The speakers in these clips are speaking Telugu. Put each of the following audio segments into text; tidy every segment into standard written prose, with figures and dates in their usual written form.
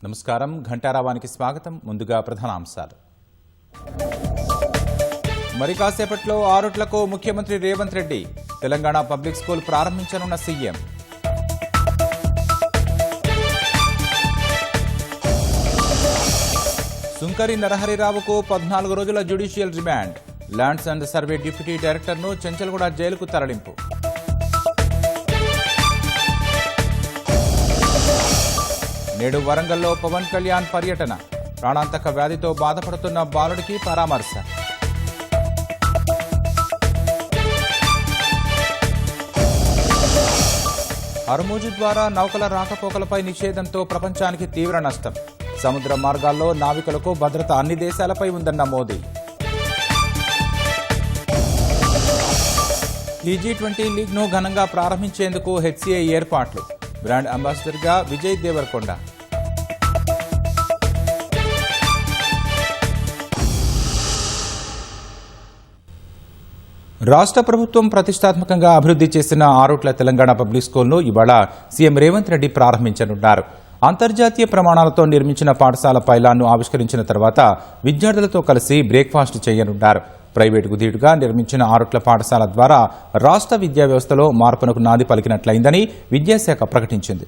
నమస్కారం ఘంటారావానికి స్వాగతం. ముందుగా ప్రధానాంశాలు. మరి కాసేపట్లో ఆరుట్లకు ముఖ్యమంత్రి రేవంత్ రెడ్డి. తెలంగాణ పబ్లిక్ స్కూల్ ప్రారంభించనున్న సీఎం. సుంకరి నరహరిరావుకు 14 రోజుల judicial remand. Lands and survey deputy డైరెక్టర్ను చెంచల్గూడ జైలుకు తరలింపు. నేడు వరంగల్లో పవన్ కళ్యాణ్ పర్యటన. ప్రాణాంతక వ్యాధితో బాధపడుతున్న బాలుడికి పరామర్శ. హర్మూజు ద్వారా నౌకల రాకపోకలపై నిషేధంతో ప్రపంచానికి తీవ్ర నష్టం. సముద్ర మార్గాల్లో నావికులకు భద్రత అన్ని దేశాలపై ఉందన్న మోదీ. T20 లీగ్ను ఘనంగా ప్రారంభించేందుకు HCI ఏర్పాట్లు. బ్రాండ్ అంబాసిడర్గా విజయ్ దేవరకొండ. రాష్ట్ర ప్రభుత్వం ప్రతిష్టాత్మకంగా అభివృద్ధి చేసిన ఆరుట్ల తెలంగాణ పబ్లిక్ స్కూల్ను ఇవాళ సీఎం రేవంత్ రెడ్డి ప్రారంభించనున్నారు. అంతర్జాతీయ ప్రమాణాలతో నిర్మించిన పాఠశాల పైలాన్ను ఆవిష్కరించిన తర్వాత విద్యార్థులతో కలిసి బ్రేక్ఫాస్ట్ చేయనున్నారు. ప్రైవేటుకు ధీటుగా నిర్మించిన ఆరుట్ల పాఠశాల ద్వారా రాష్ట్ర విద్యా వ్యవస్థలో మార్పునకు నాంది పలికినట్లయిందని విద్యాశాఖ ప్రకటించింది.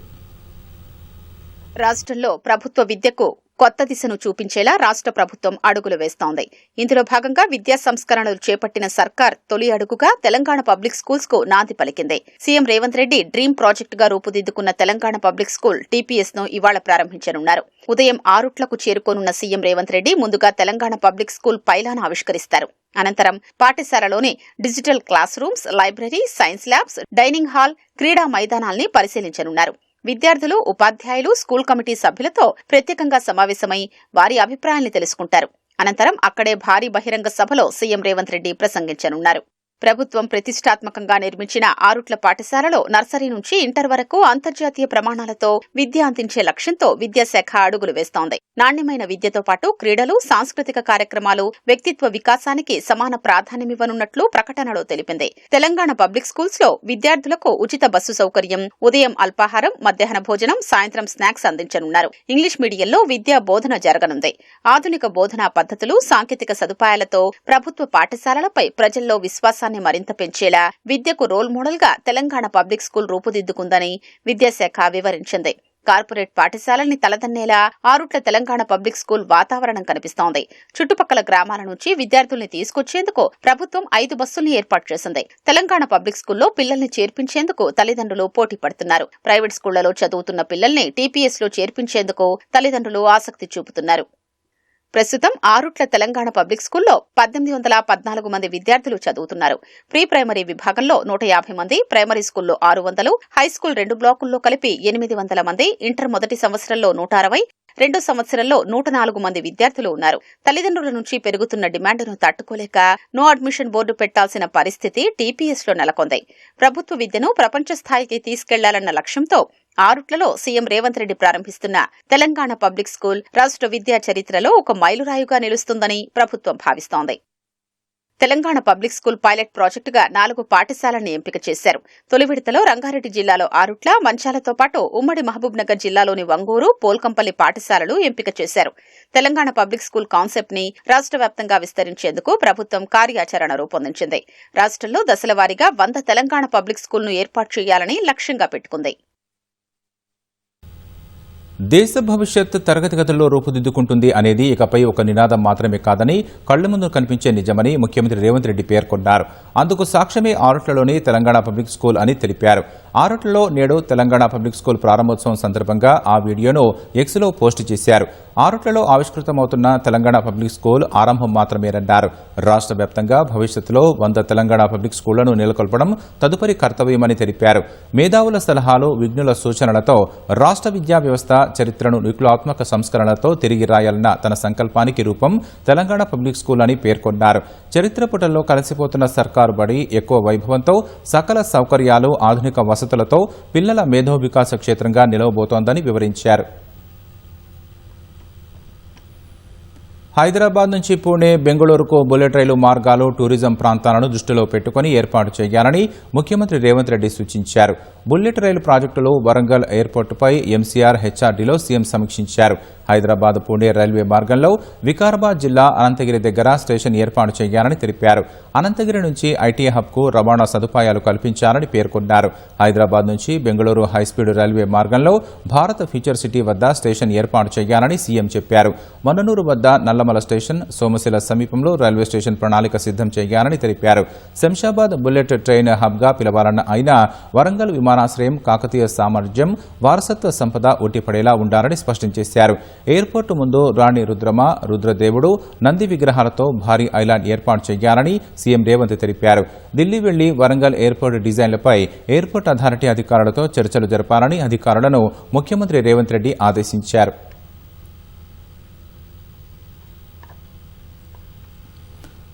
రాష్ట్రంలో ప్రభుత్వ విద్యకు కొత్త దిశను చూపించేలా రాష్ట్ర ప్రభుత్వం అడుగులు వేస్తోంది. ఇందులో భాగంగా విద్యా సంస్కరణలు చేపట్టిన సర్కార్ తొలి అడుగుగా తెలంగాణ పబ్లిక్ స్కూల్స్ కు నాంది పలికింది. సీఎం రేవంత్ రెడ్డి డ్రీమ్ ప్రాజెక్టుగా రూపుదిద్దుకున్న తెలంగాణ పబ్లిక్ స్కూల్ TPS ను ఇవాళ ప్రారంభించనున్నారు. ఉదయం ఆరుట్లకు చేరుకోనున్న సీఎం రేవంత్ రెడ్డి ముందుగా తెలంగాణ పబ్లిక్ స్కూల్ పైలాన్ ఆవిష్కరిస్తారు. అనంతరం పాఠశాలలోని digital classrooms, library, science labs, dining hall, క్రీడా మైదానాల్ని పరిశీలించనున్నారు. విద్యార్థులు, ఉపాధ్యాయులు, స్కూల్ కమిటీ సభ్యులతో ప్రత్యేకంగా సమావేశమై వారి అభిప్రాయాల్ని తెలుసుకుంటారు. అనంతరం అక్కడే భారీ బహిరంగ సభలో సీఎం రేవంత్ రెడ్డి ప్రసంగించనున్నారు. ప్రభుత్వం ప్రతిష్టాత్మకంగా నిర్మించిన ఆరుట్ల పాఠశాలలో నర్సరీ నుంచి ఇంటర్ వరకు అంతర్జాతీయ ప్రమాణాలతో విద్య అందించే లక్ష్యంతో విద్యాశాఖ అడుగులు వేస్తోంది. నాణ్యమైన విద్యతో పాటు క్రీడలు, సాంస్కృతిక కార్యక్రమాలు, వ్యక్తిత్వ వికాసానికి సమాన ప్రాధాన్యమివ్వనున్నట్లు ప్రకటనలో తెలిపింది. తెలంగాణ పబ్లిక్ స్కూల్స్ లో విద్యార్థులకు ఉచిత బస్సు సౌకర్యం, ఉదయం అల్పాహారం, మధ్యాహ్న భోజనం, సాయంత్రం స్నాక్స్ అందించనున్నారు. ఇంగ్లీష్ మీడియంలో విద్యా బోధన జరగనుంది. ఆధునిక బోధనా పద్ధతులు, సాంకేతిక సదుపాయాలతో ప్రభుత్వ పాఠశాలలపై ప్రజల్లో విశ్వాసాన్ని మరింత పెంచేలా విద్యకు రోల్ మోడల్ గా తెలంగాణ పబ్లిక్ స్కూల్ రూపుదిద్దుకుందని విద్యాశాఖ వివరించింది. కార్పొరేట్ పాఠశాలల్ని తలదన్నేలా ఆరుట్ల తెలంగాణ పబ్లిక్ స్కూల్ వాతావరణం కనిపిస్తోంది. చుట్టుపక్కల గ్రామాల నుంచి విద్యార్థుల్ని తీసుకొచ్చేందుకు ప్రభుత్వం 5 బస్సుల్ని ఏర్పాటు చేసింది. తెలంగాణ పబ్లిక్ స్కూల్లో పిల్లల్ని చేర్పించేందుకు తల్లిదండ్రులు పోటీ పడుతున్నారు. ప్రైవేట్ స్కూళ్లలో చదువుతున్న పిల్లల్ని TPS లో చేర్పించేందుకు తల్లిదండ్రులు ఆసక్తి చూపుతున్నారు. ప్రస్తుతం ఆరుట్ల తెలంగాణ పబ్లిక్ స్కూల్లో 1814 మంది విద్యార్థులు చదువుతున్నారు. ప్రీ ప్రైమరీ విభాగంలో 150 మంది, ప్రైమరీ స్కూల్లో 600, హైస్కూల్ 2 బ్లాకుల్లో కలిపి 800 మంది, ఇంటర్ మొదటి సంవత్సరంలో 160, రెండో సంవత్సరంలో 104 మంది విద్యార్థులు ఉన్నారు. తల్లిదండ్రుల నుంచి పెరుగుతున్న డిమాండ్ను తట్టుకోలేక నో అడ్మిషన్ బోర్డు పెట్టాల్సిన పరిస్థితి TPS లో నెలకొంది. ప్రభుత్వ విద్యను ప్రపంచ స్థాయికి తీసుకెళ్లాలన్న లక్ష్యంతో ఆరుట్లలో సీఎం రేవంత్ రెడ్డి ప్రారంభిస్తున్న తెలంగాణ పబ్లిక్ స్కూల్ రాష్ట్ర విద్యా చరిత్రలో ఒక మైలురాయిగా నిలుస్తుందని ప్రభుత్వం భావిస్తోంది. తెలంగాణ పబ్లిక్ స్కూల్ పైలట్ ప్రాజెక్టుగా 4 పాఠశాలల్ని ఎంపిక చేశారు. తొలి విడతలో రంగారెడ్డి జిల్లాలో ఆరుట్ల, మంచాలతో పాటు ఉమ్మడి మహబూబ్ నగర్ జిల్లాలోని వంగూరు, పోల్కంపల్లి పాఠశాలలు ఎంపిక చేశారు. తెలంగాణ పబ్లిక్ స్కూల్ కాన్సెప్ట్ ని రాష్ట్ర వ్యాప్తంగా విస్తరించేందుకు ప్రభుత్వం కార్యాచరణ రూపొందించింది. రాష్ట్రంలో దశలవారీగా 100 తెలంగాణ పబ్లిక్ స్కూల్ను ఏర్పాటు చేయాలని లక్ష్యంగా పెట్టుకుంది. దేశ భవిష్యత్ తరగతి గదుల్లో రూపుదిద్దుకుంటుంది అనేది ఇకపై ఒక నినాదం మాత్రమే కాదని కళ్ల ముందు కనిపించే నిజమని ముఖ్యమంత్రి రేవంత్ రెడ్డి పేర్కొన్నారు. అందుకు సాక్ష్యమే ఆరుట్లలోని తెలంగాణ పబ్లిక్ స్కూల్ అని తెలిపారు. ఆరుట్లలో నేడు తెలంగాణ పబ్లిక్ స్కూల్ ప్రారంభోత్సవం సందర్భంగా ఆ వీడియోను ఎక్స్లో పోస్టు చేశారు. ఆరుట్లలో ఆవిష్కృతమవుతున్న తెలంగాణ పబ్లిక్ స్కూల్ ఆరంభం మాత్రమేనన్నారు. రాష్ట్ర వ్యాప్తంగా భవిష్యత్తులో 100 తెలంగాణ పబ్లిక్ స్కూళ్లను నెలకొల్పడం తదుపరి కర్తవ్యమని తెలిపారు. మేధావుల సలహాలు, విజ్ఞుల సూచనలతో రాష్ట్ర విద్యా వ్యవస్థ చరిత్రను విప్లవాత్మక సంస్కరణలతో తిరిగి రాయాలన్న తన సంకల్పానికి రూపం తెలంగాణ పబ్లిక్ స్కూల్ అని పేర్కొన్నారు. చరిత్ర పుటల్లో కలిసిపోతున్న సర్కారు బడి ఎక్కువ వైభవంతో, సకల సౌకర్యాలు, ఆధునిక వసతులతో పిల్లల మేధో వికాస క్షేత్రంగా నిలవబోతోందని వివరించారు. హైదరాబాద్ నుంచి పూణే, బెంగళూరుకు బుల్లెట్ రైలు మార్గాలు, టూరిజం ప్రాంతాలను దృష్టిలో పెట్టుకుని ఏర్పాటు చేయాలని ముఖ్యమంత్రి రేవంత్ రెడ్డి సూచించారు. బుల్లెట్ రైలు ప్రాజెక్టులో వరంగల్ ఎయిర్పోర్టుపై ఎంసీఆర్, హెచ్ఆర్డీలో సీఎం సమీక్షించారు. హైదరాబాద్ పూణే రైల్వే మార్గంలో వికారాబాద్ జిల్లా అనంతగిరి దగ్గర స్టేషన్ ఏర్పాటు చేయాలని తెలిపారు. అనంతగిరి నుంచి ఐటీ హబ్కు రవాణా సదుపాయాలు కల్పించాలని పేర్కొన్నారు. హైదరాబాద్ నుంచి బెంగళూరు హైస్పీడ్ రైల్వే మార్గంలో భారత్ ఫ్యూచర్ సిటీ వద్ద స్టేషన్ ఏర్పాటు చేయాలని సీఎం చెప్పారు. మన్ననూరు వద్ద నల్లమల స్టేషన్, సోమశిల సమీపంలో రైల్వే స్టేషన్ ప్రణాళిక సిద్దం చేయాలని తెలిపారు. శంషాబాద్ బుల్లెట్ ట్రైన్ హబ్గా పిలవాలన్న ఆయన వరంగల్ విమానాశ్రయం కాకతీయ సామర్థ్యం, వారసత్వ సంపద ఉట్టిపడేలా ఉండాలని స్పష్టం చేశారు. ఎయిర్పోర్టు ముందు రాణి రుద్రమ, రుద్రదేవుడు, నంది విగ్రహాలతో భారీ ఐలాండ్ ఏర్పాటు చేయాలని సీఎం రేవంత్ తెలిపారు. ఢిల్లీ వెళ్లి వరంగల్ ఎయిర్పోర్టు డిజైన్లపై ఎయిర్పోర్ట్ అథారిటీ అధికారులతో చర్చలు జరపాలని అధికారులను ముఖ్యమంత్రి రేవంత్ రెడ్డి ఆదేశించారు.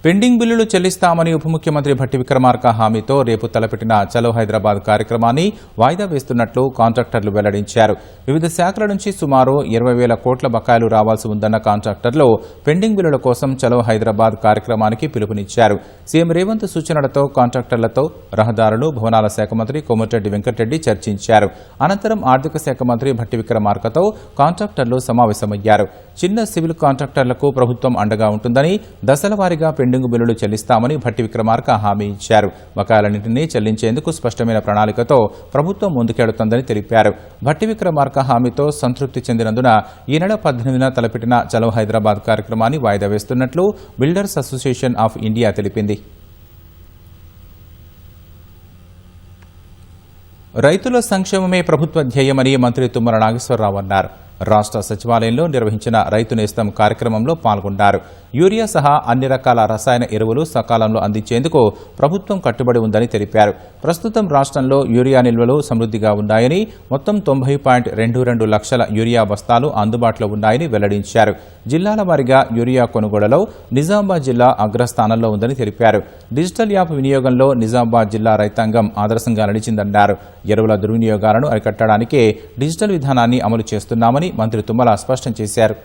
పెండింగ్ బిల్లులు చెల్లిస్తామని ఉప ముఖ్యమంత్రి భట్టి విక్రమార్క హామీతో రేపు తలపెట్టిన చలో హైదరాబాద్ కార్యక్రమాన్ని వాయిదా వేస్తున్నట్లు కాంట్రాక్టర్లు వెల్లడించారు. వివిధ శాఖల నుంచి సుమారు 20,000 కోట్ల బకాయిలు రావాల్సి ఉందన్న కాంట్రాక్టర్లు పెండింగ్ బిల్లుల కోసం చలో హైదరాబాద్ కార్యక్రమానికి పిలుపునిచ్చారు. సీఎం రేవంత్ సూచనలతో కాంట్రాక్టర్లతో రహదారులు, భవనాల శాఖ మంత్రి కోమటిరెడ్డి వెంకటరెడ్డి చర్చించారు. అనంతరం ఆర్థిక శాఖ మంత్రి భట్టి విక్రమార్కతో కాంట్రాక్టర్లు సమావేశమయ్యారు. చిన్న సివిల్ కాంట్రాక్టర్లకు ప్రభుత్వం అండగా ఉంటుందని, దశల వారీగా పెండింగ్ బిల్లులు చెల్లిస్తామని భట్టి విక్రమార్క హామీ ఇచ్చారు. బకాయిలన్నింటినీ చెల్లించేందుకు స్పష్టమైన ప్రణాళికతో ప్రభుత్వం ముందుకెడుతోందని తెలిపారు. భట్టి విక్రమార్క హామీతో సంతృప్తి చెందినందున ఈ నెల 18న తలపెట్టిన చలో హైదరాబాద్ కార్యక్రమాన్ని వాయిదా వేస్తున్నట్లు బిల్డర్స్ అసోసియేషన్ ఆఫ్ ఇండియా తెలిపింది. రైతుల సంక్షేమమే ప్రభుత్వ ధ్యేయమని మంత్రి తుమ్మల నాగేశ్వరరావు అన్నారు. రాష్ట్ర సచివాలయంలో నిర్వహించిన రైతు నేస్తం కార్యక్రమంలో పాల్గొన్నారు. యూరియా సహా అన్ని రకాల రసాయన ఎరువులు సకాలంలో అందించేందుకు ప్రభుత్వం కట్టుబడి ఉందని తెలిపారు. ప్రస్తుతం రాష్ట్రంలో యూరియా నిల్వలు సమృద్ధిగా ఉన్నాయని, మొత్తం 90.22 లక్షల యూరియా బస్తాలు అందుబాటులో ఉన్నాయని వెల్లడించారు. జిల్లాల వారీగా యూరియా కొనుగోళ్లలో నిజామాబాద్ జిల్లా అగ్రస్థానంలో ఉందని తెలిపారు. డిజిటల్ యాప్ వినియోగంలో నిజామాబాద్ జిల్లా రైతాంగం ఆదర్శంగా నిలిచిందన్నారు. ఎరువుల దుర్వినియోగాలను అరికట్టడానికే డిజిటల్ విధానాన్ని అమలు చేస్తున్నామని మంత్రి తుమ్మల స్పష్టం చేశారు.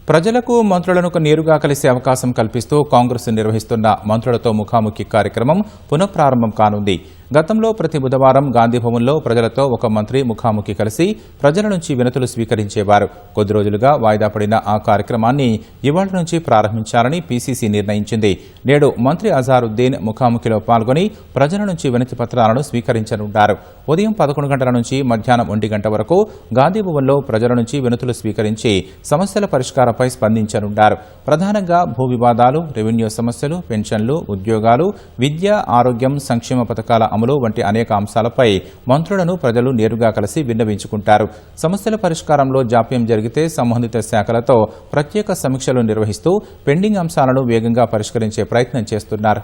ప్రజలకు మంత్రులను నేరుగా కలిసే అవకాశం కల్పిస్తూ కాంగ్రెస్ నిర్వహిస్తున్న మంత్రులతో ముఖాముఖి కార్యక్రమం పునఃప్రారంభం కానుంది. గతంలో ప్రతి బుధవారం గాంధీభవన్లో ప్రజలతో ఒక మంత్రి ముఖాముఖి కలిసి ప్రజల నుంచి వినతులు స్వీకరించేవారు. కొద్ది రోజులుగా వాయిదా పడిన ఆ కార్యక్రమాన్ని ఇవాళ నుంచి ప్రారంభించాలని పీసీసీ నిర్ణయించింది. నేడు మంత్రి అజారుద్దీన్ ముఖాముఖిలో పాల్గొని ప్రజల నుంచి వినతి పత్రాలను స్వీకరించనున్నారు. ఉదయం 11 గంటల నుంచి మధ్యాహ్నం 1 గంట వరకు గాంధీభవన్లో ప్రజల నుంచి వినతులు స్వీకరించి సమస్యల పరిష్కారంపై స్పందించనున్నారు. ప్రధానంగా భూ వివాదాలు, రెవెన్యూ సమస్యలు, పెన్షన్లు, ఉద్యోగాలు, విద్య, ఆరోగ్యం, సంక్షేమ పథకాల అమలు వంటి అనేక అంశాలపై మంత్రులను ప్రజలు నేరుగా కలిసి విన్నవించుకుంటారు. సమస్యల పరిష్కారంలో జాప్యం జరిగితే సంబంధిత శాఖలతో ప్రత్యేక సమీక్షలు నిర్వహిస్తూ పెండింగ్ అంశాలను వేగంగా పరిష్కరించే ప్రయత్నం చేస్తున్నారు.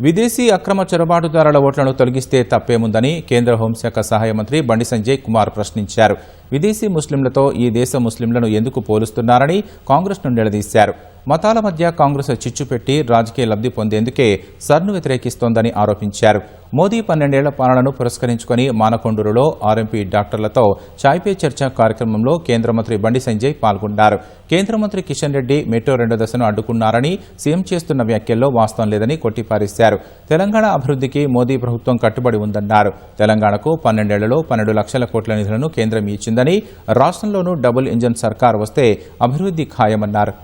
విదేశీ అక్రమ చొరబాటుదారుల ఓట్లను తొలగిస్తే తప్పేముందని కేంద్ర హోంశాఖ సహాయ మంత్రి బండి సంజయ్ కుమార్ ప్రశ్నించారు. విదేశీ ముస్లింలతో ఈ దేశ ముస్లింలను ఎందుకు పోలుస్తున్నారని కాంగ్రెస్ను నిలదీశారు. మతాల మధ్య కాంగ్రెస్ చిచ్చు పెట్టి రాజకీయ లబ్ధి పొందేందుకే సర్ను వ్యతిరేకిస్తోందని ఆరోపించారు. మోదీ 12 ఏళ్ల పాలనను పురస్కరించుకుని మానకొండూరులో ఆర్ఎంపీ డాక్టర్లతో చాయ్ పే చర్చ కార్యక్రమంలో కేంద్ర మంత్రి బండి సంజయ్ పాల్గొన్నారు. కేంద్ర మంత్రి కిషన్ రెడ్డి మెట్రో 2వ దశను అడ్డుకున్నారని, సీఎం చేస్తున్న వ్యాఖ్యల్లో వాస్తవం లేదని కొట్టిపారేశారు. తెలంగాణ అభివృద్ధికి మోదీ ప్రభుత్వం కట్టుబడి ఉందన్నారు. తెలంగాణకు 12 ఏళ్లలో 12 లక్షల కోట్ల నిధులను కేంద్రం ఇచ్చిందని, రాష్ట్రంలోనూ డబుల్ ఇంజన్ సర్కార్ వస్తే అభివృద్ధి ఖాయమన్నారు.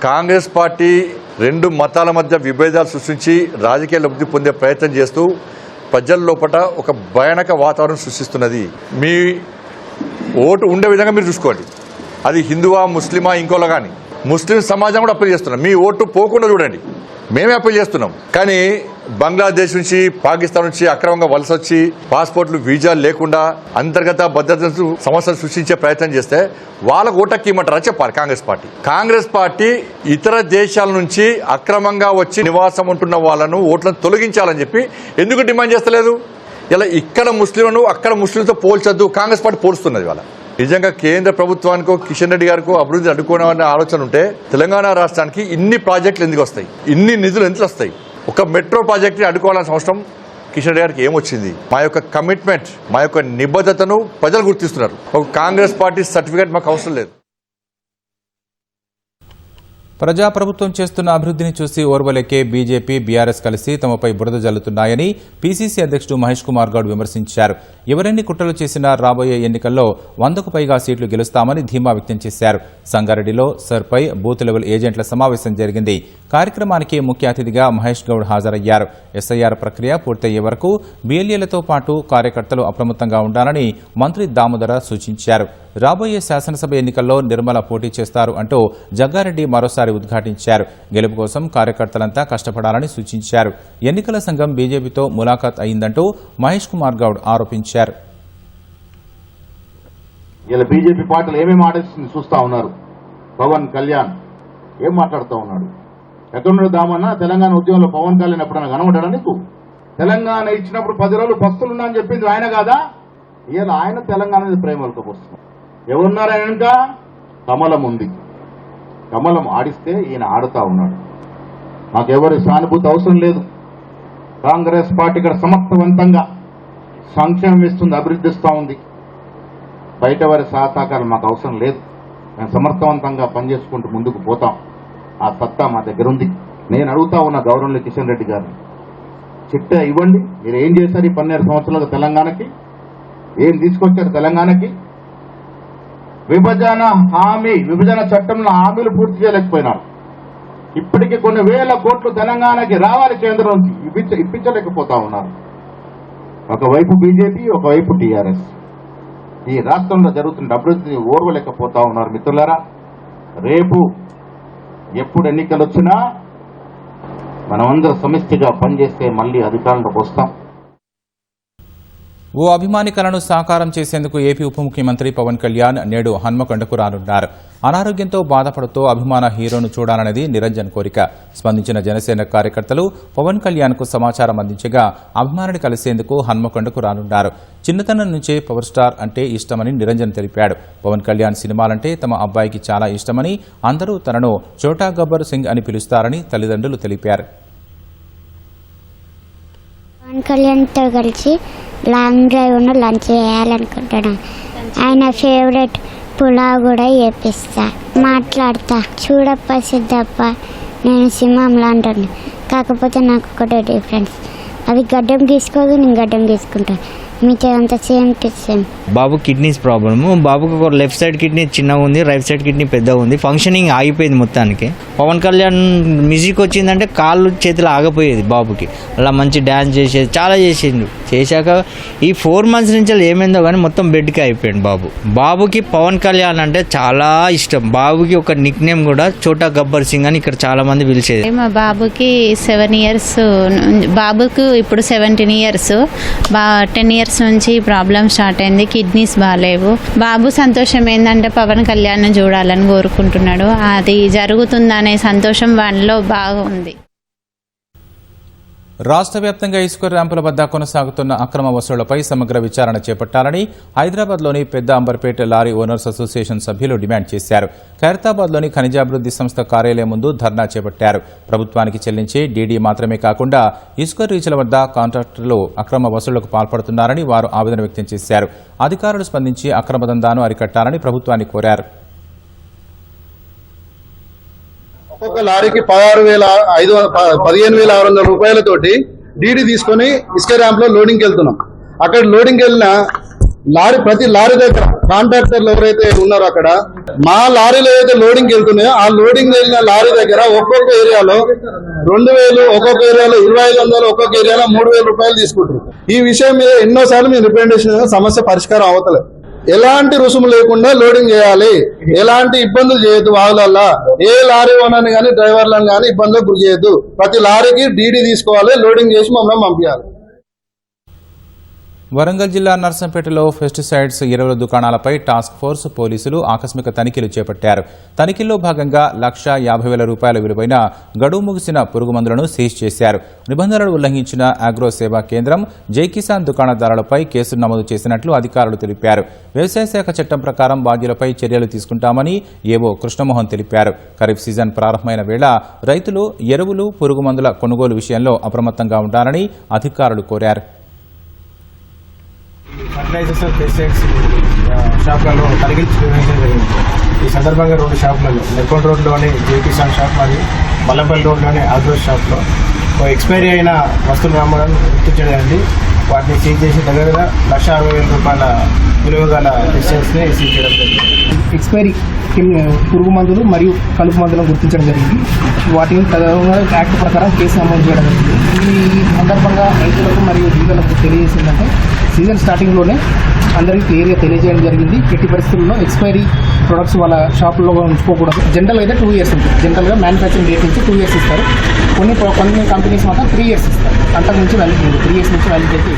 కాంగ్రెస్ పార్టీ 2 మతాల మధ్య విభేదాలు సృష్టించి రాజకీయ లబ్ధి పొందే ప్రయత్నం చేస్తూ ప్రజల లోపల ఒక భయానక వాతావరణం సృష్టిస్తున్నది. మీ ఓటు ఉండే విధంగా మీరు చూసుకోండి. అది హిందువా, ముస్లిమా, ఇంకోలా కానీ ముస్లిం సమాజం కూడా అప్పీల్ చేస్తున్నాం. మీ ఓటు పోకుండా చూడండి. మేమే అప్పీల్ చేస్తున్నాం. కానీ బంగ్లాదేశ్ నుంచి, పాకిస్తాన్ నుంచి అక్రమంగా వలస వచ్చి పాస్పోర్ట్లు, వీజాలు లేకుండా అంతర్గత భద్రత సమస్యలు సృష్టించే ప్రయత్నం చేస్తే వాళ్ళకు ఓటక్కిమంటారా చెప్పాలి. కాంగ్రెస్ పార్టీ ఇతర దేశాల నుంచి అక్రమంగా వచ్చి నివాసం ఉంటున్న వాళ్ళను ఓట్లను తొలగించాలని చెప్పి ఎందుకు డిమాండ్ చేస్తలేదు? ఇలా ఇక్కడ ముస్లింలను అక్కడ ముస్లింలతో పోల్చొద్దు. కాంగ్రెస్ పార్టీ పోలుస్తున్నది. వాళ్ళ నిజంగా కేంద్ర ప్రభుత్వానికో కిషన్ రెడ్డి గారికో అభివృద్ధి అడ్డుకోవాలనే ఆలోచన ఉంటే తెలంగాణ రాష్ట్రానికి ఇన్ని ప్రాజెక్టులు ఎందుకు వస్తాయి, ఇన్ని నిధులు ఎందుకు వస్తాయి? ఒక మెట్రో ప్రాజెక్ట్ని అడ్డుకోవాల్సిన అవసరం కిషన్ రెడ్డి గారికి ఏమొచ్చింది? మా యొక్క కమిట్మెంట్, మా యొక్క నిబద్ధతను ప్రజలు గుర్తిస్తున్నారు. ఒక కాంగ్రెస్ పార్టీ సర్టిఫికేట్ మాకు అవసరం లేదు. ప్రజాప్రభుత్వం చేస్తున్న అభివృద్ధిని చూసి ఓర్వలేకే బీజేపీ, బీఆర్ఎస్ కలిసి తమపై బురద జల్లుతున్నాయని పీసీసీ అధ్యక్షుడు మహేష్ కుమార్ గౌడ్ విమర్శించారు. ఎవరెన్ని కుట్రలు చేసినా రాబోయే ఎన్నికల్లో 100కు పైగా సీట్లు గెలుస్తామని ధీమా వ్యక్తం చేశారు. సంగారెడ్డిలో సర్పై బూత్ లెవెల్ ఏజెంట్ల సమావేశం జరిగింది. కార్యక్రమానికి ముఖ్య అతిథిగా మహేష్ గౌడ్ హాజరయ్యారు. ఎస్ఐఆర్ ప్రక్రియ పూర్తయ్యే వరకు బీఎల్ఏలతో పాటు కార్యకర్తలు అప్రమత్తంగా ఉండాలని మంత్రి దామోదర సూచించారు. రాబోయే శాసనసభ ఎన్నికల్లో నిర్మల పోటీ చేస్తారు అంటూ జగ్గారెడ్డి మరోసారి ఉద్ఘాటించారు. గెలుపు కోసం కార్యకర్తలంతా కష్టపడాలని సూచించారు. ఎన్నికల సంఘం బీజేపీతో ములాఖాత్ అయిందంటూ మహేష్ కుమార్ గౌడ్ ఆరోపించారు. ఇలా బీజేపీ పార్టీలు ఏమేమి ఆలోచించి చూస్తా ఉన్నారు. పవన్ కళ్యాణ్ ఏం మాట్లాడుతూ ఉన్నాడు? ఎక్కడున్నాడు దామన్నా? తెలంగాణ ఉద్యమంలో పవన్ కళ్యాణ్ ఎప్పుడైనా కనబడ్డా నీకు? తెలంగాణ ఇచ్చినప్పుడు 10 రోజులు పస్తులున్నా అని చెప్పింది ఆయన కాదా? ఇలా ఆయన తెలంగాణ మీద ప్రేమలకు వస్తున్నారు. ఎవరున్నారు ఆయన వెనుక? కమలం ఉంది. కమలం ఆడిస్తే ఈయన ఆడుతా ఉన్నాడు. మాకెవరి సానుభూతి అవసరం లేదు. కాంగ్రెస్ పార్టీ ఇక్కడ సమర్థవంతంగా సంక్షేమం ఇస్తుంది, అభివృద్ధిస్తూ ఉంది. బయట వారి సహకారం మాకు అవసరం లేదు. మేము సమర్థవంతంగా పనిచేసుకుంటూ ముందుకు పోతాం. ఆ సత్తా మా దగ్గర ఉంది. నేను అడుగుతా ఉన్న గౌరవనీయ కిషన్ రెడ్డి గారిని, చిట్టా ఇవ్వండి. మీరు ఏం చేశారు ఈ 12 సంవత్సరాలుగా తెలంగాణకి? ఏం తీసుకొచ్చారు తెలంగాణకి? విభజన చట్టంలో హామీలు పూర్తి చేయలేకపోయినారు. ఇప్పటికీ కొన్ని వేల కోట్లు తెలంగాణకి రావాలి కేంద్రం నుంచి, ఇప్పించలేకపోతా ఉన్నారు. ఒకవైపు బీజేపీ, ఒకవైపు టీఆర్ఎస్. ఈ రాష్ట్రంలో జరుగుతున్న అభివృద్ధిని ఓర్వలేకపోతా ఉన్నారు. మిత్రులారా, రేపు ఎప్పుడు ఎన్నికలు వచ్చినా మనమందరం సమిష్టిగా పనిచేస్తే మళ్లీ అధికారంలోకి వస్తాం. ఓ అభిమాని కలను సాకారం చేసేందుకు ఏపీ ఉప ముఖ్యమంత్రి పవన్ కళ్యాణ్ నేడు హన్మకొండకు రానున్నారు. అనారోగ్యంతో బాధపడుతూ అభిమాన హీరోను చూడాలనేది నిరంజన్ కోరిక. స్పందించిన జనసేన కార్యకర్తలు పవన్ కళ్యాణ్ కు సమాచారం అందించగా అభిమానిని కలిసేందుకు హన్మకొండకు రానున్నారు. చిన్నతనం నుంచే పవర్ స్టార్ అంటే ఇష్టమని నిరంజన్ తెలిపాడు. పవన్ కళ్యాణ్ సినిమాలంటే తమ అబ్బాయికి చాలా ఇష్టమని, అందరూ తనను చోటా గబ్బర్ సింగ్ అని పిలుస్తారని తల్లిదండ్రులు తెలిపారు. పవన్ కళ్యాణ్తో కలిసి లాంగ్ డ్రైవ్ లంచ్ చేయాలనుకుంటున్నాను. ఆయన ఫేవరెట్ పులావ్ కూడా చేపిస్తా, మాట్లాడతా. చూడప్ప సిద్ధప్ప, నేను సింహంలా అంటాను. కాకపోతే నాకు ఒకటే డిఫరెన్స్, అది గడ్డం గీసుకోదు, నేను గడ్డం గీసుకుంటాను. మీతో అంత same to same. Babu kidneys problem. బాబుకు ఒక లెఫ్ట్ సైడ్ కిడ్నీ చిన్నగా ఉంది, రైట్ సైడ్ కిడ్నీ పెద్దగా ఉంది. ఫంక్షనింగ్ ఆగిపోయింది మొత్తానికి. పవన్ కళ్యాణ్ మ్యూజిక్ వచ్చిందంటే కాళ్ళు చేతులు ఆగిపోయేది బాబుకి. అలా మంచి డ్యాన్స్ చేసేది, చాలా చేసిండు. చేశాక ఈ 4 months నుంచి ఏమైందో కానీ మొత్తం బెడ్కి అయిపోయాడు బాబు. బాబుకి పవన్ కళ్యాణ్ అంటే చాలా ఇష్టం. బాబుకి ఒక నిక్ నేమ్ కూడా చోటా గబ్బర్ సింగ్ అని ఇక్కడ చాలా మంది పిలిచేది. మా బాబుకి 7 years, బాబుకు ఇప్పుడు 17 years. 10 years నుంచి ప్రాబ్లం స్టార్ట్ అయింది, కిడ్నీస్ బాగాలేవు. బాబు సంతోషం ఏంటంటే పవన్ కళ్యాణ్ చూడాలని కోరుకుంటున్నాడు. అది జరుగుతుందనే సంతోషం వాళ్ళలో బాగా ఉంది. రాష్ట్ర వ్యాప్తంగా ఇసుక ర్యాంపుల వద్ద కొనసాగుతున్న అక్రమ వసూళ్లపై సమగ్ర విచారణ చేపట్టాలని హైదరాబాద్లోని పెద్ద అంబర్పేట లారీ ఓనర్స్ అసోసియేషన్ సభ్యులు డిమాండ్ చేశారు. ఖైరతాబాద్లోని ఖనిజాభివృద్ధి సంస్థ కార్యాలయం ముందు ధర్నా చేపట్టారు. ప్రభుత్వానికి చెల్లించే డీడీ మాత్రమే కాకుండా ఇసుక రీచ్ల వద్ద కాంట్రాక్టర్లు అక్రమ వసూళ్లకు పాల్పడుతున్నారని వారు ఆవేదన వ్యక్తం చేశారు. అధికారులు స్పందించి అక్రమ దందాను అరికట్టాలని ప్రభుత్వాన్ని కోరారు. ఒక్కొక్క లారీకి 15,600 రూపాయలతోటి డీడీ తీసుకొని ఇసుక ర్యాంప్ లో లోడింగ్కి వెళ్తున్నాం. అక్కడ లోడింగ్కి వెళ్ళిన ప్రతి లారీ దగ్గర కాంట్రాక్టర్లు ఎవరైతే ఉన్నారో అక్కడ మా లారీలో ఏదైతే లోడింగ్కి వెళ్తున్నాయో ఆ లోడింగ్ వెళ్ళిన లారీ దగ్గర ఒక్కొక్క ఏరియాలో 2,000, ఒక్కొక్క ఏరియాలో 2,500, ఒక్కొక్క ఏరియాలో 3,000 రూపాయలు తీసుకుంటారు. ఈ విషయం మీద ఎన్నోసార్లు మేము రిప్రజెంటేషన్ సమస్య పరిష్కారం అవతలేదు. ఎలాంటి రుసుము లేకుండా లోడింగ్ చేయాలి, ఎలాంటి ఇబ్బందులు చేయొద్దు. వాళ్ళ ఏ లారీ ఓనర్ని కానీ డ్రైవర్లను కానీ ఇబ్బందులకు గురి చేయొద్దు. ప్రతి లారీకి డీడీ తీసుకోవాలి, లోడింగ్ చేసి మమ్మల్ని పంపించాలి. వరంగల్ జిల్లా నర్సంపేటలో పెస్టిసైడ్స్ ఎరువుల దుకాణాలపై టాస్క్ ఫోర్స్ పోలీసులు ఆకస్మిక తనిఖీలు చేపట్టారు. తనిఖీల్లో భాగంగా ₹1,50,000 విలువైన గడువు ముగిసిన పురుగు మందులను సీజ్ చేశారు. నిబంధనలు ఉల్లంఘించిన అగ్రో సేవా కేంద్రం, జై కిసాన్ దుకాణదారులపై కేసులు నమోదు చేసినట్లు అధికారులు తెలిపారు. వ్యవసాయ శాఖ చట్టం ప్రకారం బాధ్యులపై చర్యలు తీసుకుంటామని ఏవో కృష్ణమోహన్ తెలిపారు. ఖరీఫ్ సీజన్ ప్రారంభమైన వేళ రైతులు ఎరువులు, పురుగు మందుల కొనుగోలు విషయంలో అప్రమత్తంగా ఉండాలని అధికారులు కోరారు. ఫర్టిలైజర్స్ పెస్టిసైడ్స్ షాపులలో తనిఖీలు నిర్వహించడం జరిగింది. ఈ సందర్భంగా 2 షాపులలో నెక్కొండ రోడ్లోని జే కిసాన్ షాప్ మరియు మల్లంపల్లి రోడ్లోని ఆగ్రో షాప్లో ఎక్స్పైరీ అయిన వస్తువులు రావడం గుర్తించడండి. వాటిని సీజ్ చేసి దగ్గరగా ₹1,60,000 విలువ గల పెస్టిసైడ్స్ని సీజ్ చేయడం జరిగింది. ఎక్స్పైరీ పురుగు మందులు మరియు కలుపు మందులను గుర్తించడం జరిగింది. వాటిని యాక్ట్ ప్రకారం కేసు నమోదు చేయడం జరిగింది. ఈ సందర్భంగా రైతులకు మరియు డీలర్లకు తెలియజేసిందంటే సీజన్ స్టార్టింగ్లోనే అందరికీ క్లియర్గా తెలియజేయడం జరిగింది. ఎట్టి పరిస్థితుల్లో ఎక్స్పైరీ ప్రొడక్ట్స్ వాళ్ళ షాపుల్లో ఉంచుకోకూడదు. జనరల్గా అయితే 2 years ఉంటుంది. జనరల్గా మ్యానుఫ్యాక్చరింగ్ డేట్ నుంచి 2 years ఇస్తారు. కొన్ని కంపెనీస్ మాత్రం 3 years ఇస్తారు. అంతకు నుంచి వ్యాలిడిటీ 3 years నుంచి వ్యాలిడిటీ.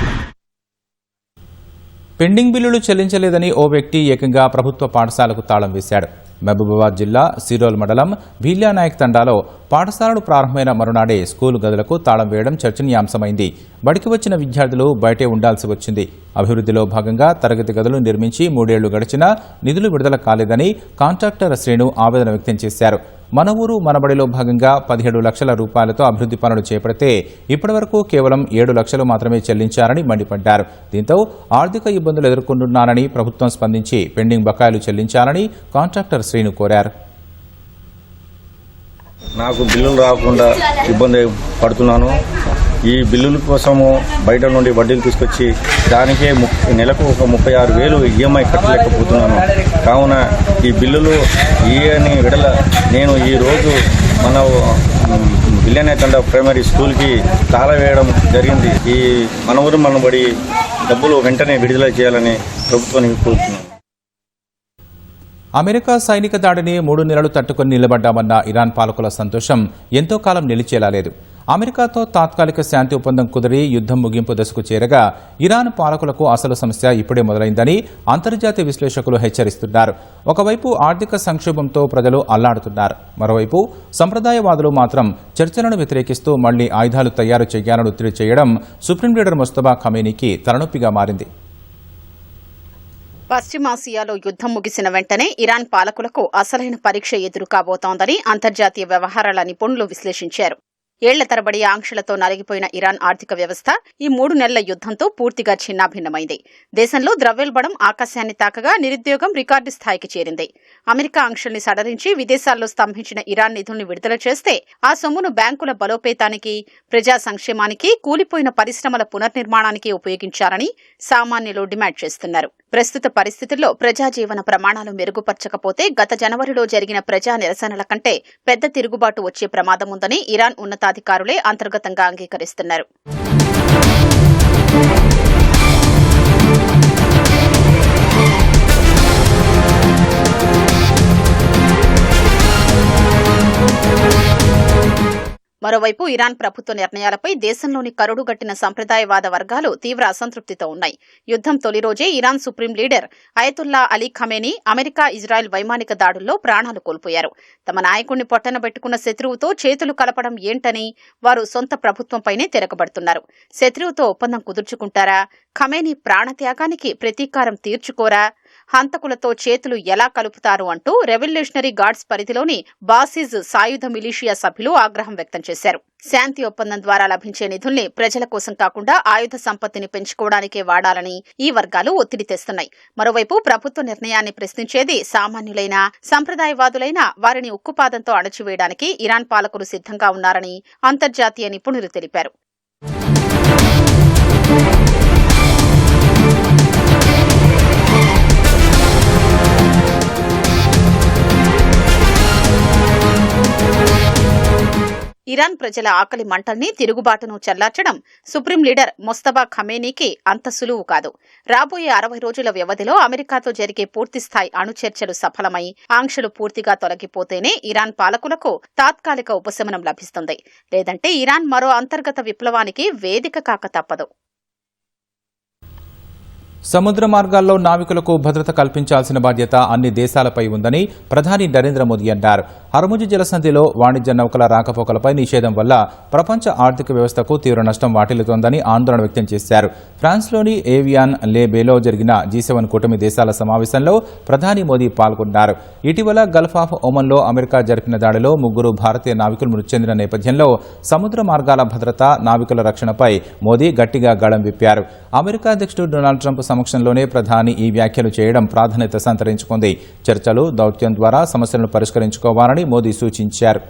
పెండింగ్ బిల్లులు చెల్లించలేదని ఓ వ్యక్తి ఏకంగా ప్రభుత్వ పాఠశాలకు తాళం వేశాడు. మహబూబాబాద్ జిల్లా సిరోల్ మండలం భీల్యానాయక్ తండాలో పాఠశాలలు ప్రారంభమైన మరునాడే స్కూలు గదులకు తాళం వేయడం చర్చనీయాంశమైంది. బడికి వచ్చిన విద్యార్థులు బయటే ఉండాల్సి వచ్చింది. అభివృద్ధిలో భాగంగా తరగతి గదులు నిర్మించి 3 ఏళ్లు గడిచినా నిధులు విడుదల కాలేదని కాంట్రాక్టర్ శ్రేణు ఆవేదన వ్యక్తం చేశారు. మన ఊరు మనబడిలో భాగంగా ₹17 లక్షల అభివృద్ధి పనులు చేపడితే ఇప్పటివరకు కేవలం 7 లక్షలు మాత్రమే చెల్లించారని మండిపడ్డారు. దీంతో ఆర్థిక ఇబ్బందులు ఎదుర్కొంటున్నారని ప్రభుత్వం స్పందించి పెండింగ్ బకాయిలు చెల్లించాలని కాంట్రాక్టర్ శ్రీను కోరారు. నాకు బిల్లులు రాకుండా ఇబ్బంది పడుతున్నాను. ఈ బిల్లుల కోసము బయట నుండి వడ్డీలు తీసుకొచ్చి దానికే నెలకు ఒక 36,000 ఈఎంఐ కట్టలేకపోతున్నాను. కావున ఈ బిల్లులు ఈయని విడల నేను ఈరోజు మన విల్యనేతండ ప్రైమరీ స్కూల్కి తాళం వేయడం జరిగింది. ఈ మన ఊరు మనబడి డబ్బులు వెంటనే విడుదల చేయాలని ప్రభుత్వానికి కోరుతున్నాను. అమెరికా సైనిక దాడిని 3 నెలలు తట్టుకుని నిలబడ్డామన్న ఇరాన్ పాలకుల సంతోషం ఎంతో కాలం నిలిచేలా లేదు. అమెరికాతో తాత్కాలిక శాంతి ఒప్పందం కుదిరి యుద్ధం ముగింపు దశకు చేరగా ఇరాన్ పాలకులకు అసలు సమస్య ఇప్పుడే మొదలైందని అంతర్జాతీయ విశ్లేషకులు హెచ్చరిస్తున్నారు. ఒకవైపు ఆర్థిక సంక్షోభంతో ప్రజలు అల్లాడుతున్నారు. మరోవైపు సంప్రదాయవాదులు మాత్రం చర్చలను వ్యతిరేకిస్తూ మళ్లీ ఆయుధాలు తయారు చేయాలని ఒత్తిడి చేయడం సుప్రీం లీడర్ ముస్తఫా ఖమేనీకి తలనొప్పిగా మారింది. పశ్చిమాసియాలో యుద్దం ముగిసిన వెంటనే ఇరాన్ పాలకులకు అసలైన పరీక్ష ఎదురు కాబోతోందని అంతర్జాతీయ వ్యవహారాల నిపుణులు విశ్లేషించారు. ఏళ్ల తరబడి ఆంక్షలతో నలిగిపోయిన ఇరాన్ ఆర్థిక వ్యవస్థ ఈ 3 నెలల యుద్దంతో పూర్తిగా చిన్నాభిన్నమైంది. దేశంలో ద్రవ్యోల్బణం ఆకాశాన్ని తాకగా నిరుద్యోగం రికార్డు స్థాయికి చేరింది. అమెరికా ఆంక్షల్ని సడలించి విదేశాల్లో స్తంభించిన ఇరాన్ నిధుల్ని విడుదల చేస్తే ఆ సొమ్మును బ్యాంకుల బలోపేతానికి, ప్రజా సంక్షేమానికి, కూలిపోయిన పరిశ్రమల పునర్నిర్మాణానికి ఉపయోగించాలని సామాన్యులు డిమాండ్ చేస్తున్నారు. ప్రస్తుత పరిస్థితుల్లో ప్రజాజీవన ప్రమాణాలు మెరుగుపరచకపోతే గత జనవరిలో జరిగిన ప్రజా నిరసనల కంటే పెద్ద తిరుగుబాటు వచ్చే ప్రమాదం ఉందని ఇరాన్ ఉన్నతాధికారులే అంతర్గతంగా అంగీకరిస్తున్నారు. మరోవైపు ఇరాన్ ప్రభుత్వ నిర్ణయాలపై దేశంలోని కరుడుగట్టిన సంప్రదాయవాద వర్గాలు తీవ్ర అసంతృప్తితో ఉన్నాయి. యుద్దం తొలి రోజే Iran supreme leader Ayatollah Ali Khamenei America, Israel వైమానిక దాడుల్లో ప్రాణాలు కోల్పోయారు. తమ నాయకుడిని పొట్టనబెట్టుకున్న శత్రువుతో చేతులు కలపడం ఏంటని వారు సొంత ప్రభుత్వంపైనే తిరగబడుతున్నారు. శత్రువుతో ఒప్పందం కుదుర్చుకుంటారా? ఖమేనీ ప్రాణత్యాగానికి ప్రతీకారం తీర్చుకోరా? హంతకులతో చేతులు ఎలా కలుపుతారు అంటూ రెవల్యూషనరీ గార్డ్స్ పరిధిలోని బాసిజ్ సాయుధ మిలీషియా సభ్యులు ఆగ్రహం వ్యక్తం చేశారు. శాంతి ఒప్పందం ద్వారా లభించే నిధుల్ని ప్రజల కోసం కాకుండా ఆయుధ సంపత్తిని పెంచుకోవడానికే వాడాలని ఈ వర్గాలు ఒత్తిడి తెస్తున్నాయి. మరోవైపు ప్రభుత్వ నిర్ణయాన్ని ప్రశ్నించేది సామాన్యులైన, సంప్రదాయవాదులైన వారిని ఉక్కుపాదంతో అణచివేయడానికి ఇరాన్ పాలకులు సిద్ధంగా ఉన్నారని అంతర్జాతీయ నిపుణులు తెలిపారు. ఇరాన్ ప్రజల ఆకలి మంటల్ని, తిరుగుబాటును చల్లార్చడం సుప్రీం లీడర్ ముస్తఫా ఖమేనీకి అంత సులువు కాదు. రాబోయే 60 రోజుల వ్యవధిలో అమెరికాతో జరిగే పూర్తిస్థాయి అణుచర్చలు సఫలమై ఆంక్షలు పూర్తిగా తొలగిపోతేనే ఇరాన్ పాలకులకు తాత్కాలిక ఉపశమనం లభిస్తుంది. లేదంటే ఇరాన్ మరో అంతర్గత విప్లవానికి వేదిక కాక తప్పదు. సముద్ర మార్గాల్లో నావికులకు భద్రత కల్పించాల్సిన బాధ్యత అన్ని దేశాలపై ఉందని ప్రధాని నరేంద్ర మోదీ అన్నారు. హర్ముజ్ జలసంధిలో వాణిజ్య నౌకల రాకపోకలపై నిషేధం వల్ల ప్రపంచ ఆర్థిక వ్యవస్థకు తీవ్ర నష్టం వాటిల్లుతోందని ఆందోళన వ్యక్తం చేశారు. ఫ్రాన్స్లోని ఏవియాన్ లే బేలో జరిగిన G7 కూటమి దేశాల సమావేశంలో ప్రధాని మోదీ పాల్గొన్నారు. ఇటీవల గల్ఫ్ ఆఫ్ ఒమన్లో అమెరికా జరిపిన దాడిలో 3 భారతీయ నావికులు మృతి చెందిన నేపథ్యంలో సముద్ర మార్గాల భద్రత, నావికుల రక్షణపై మోదీ గట్టిగా గళం విప్పారు. అమెరికా అధ్యక్షుడు డొనాల్డ్ ట్రంప్ సమక్షంలోనే ప్రధాని ఈ వ్యాఖ్యలు చేయడం ప్రాధాన్యత సంతరించుకుంది. చర్చలు, దౌత్యం ద్వారా సమస్యలను పరిష్కరించుకోవాలని మోదీ సూచించారు.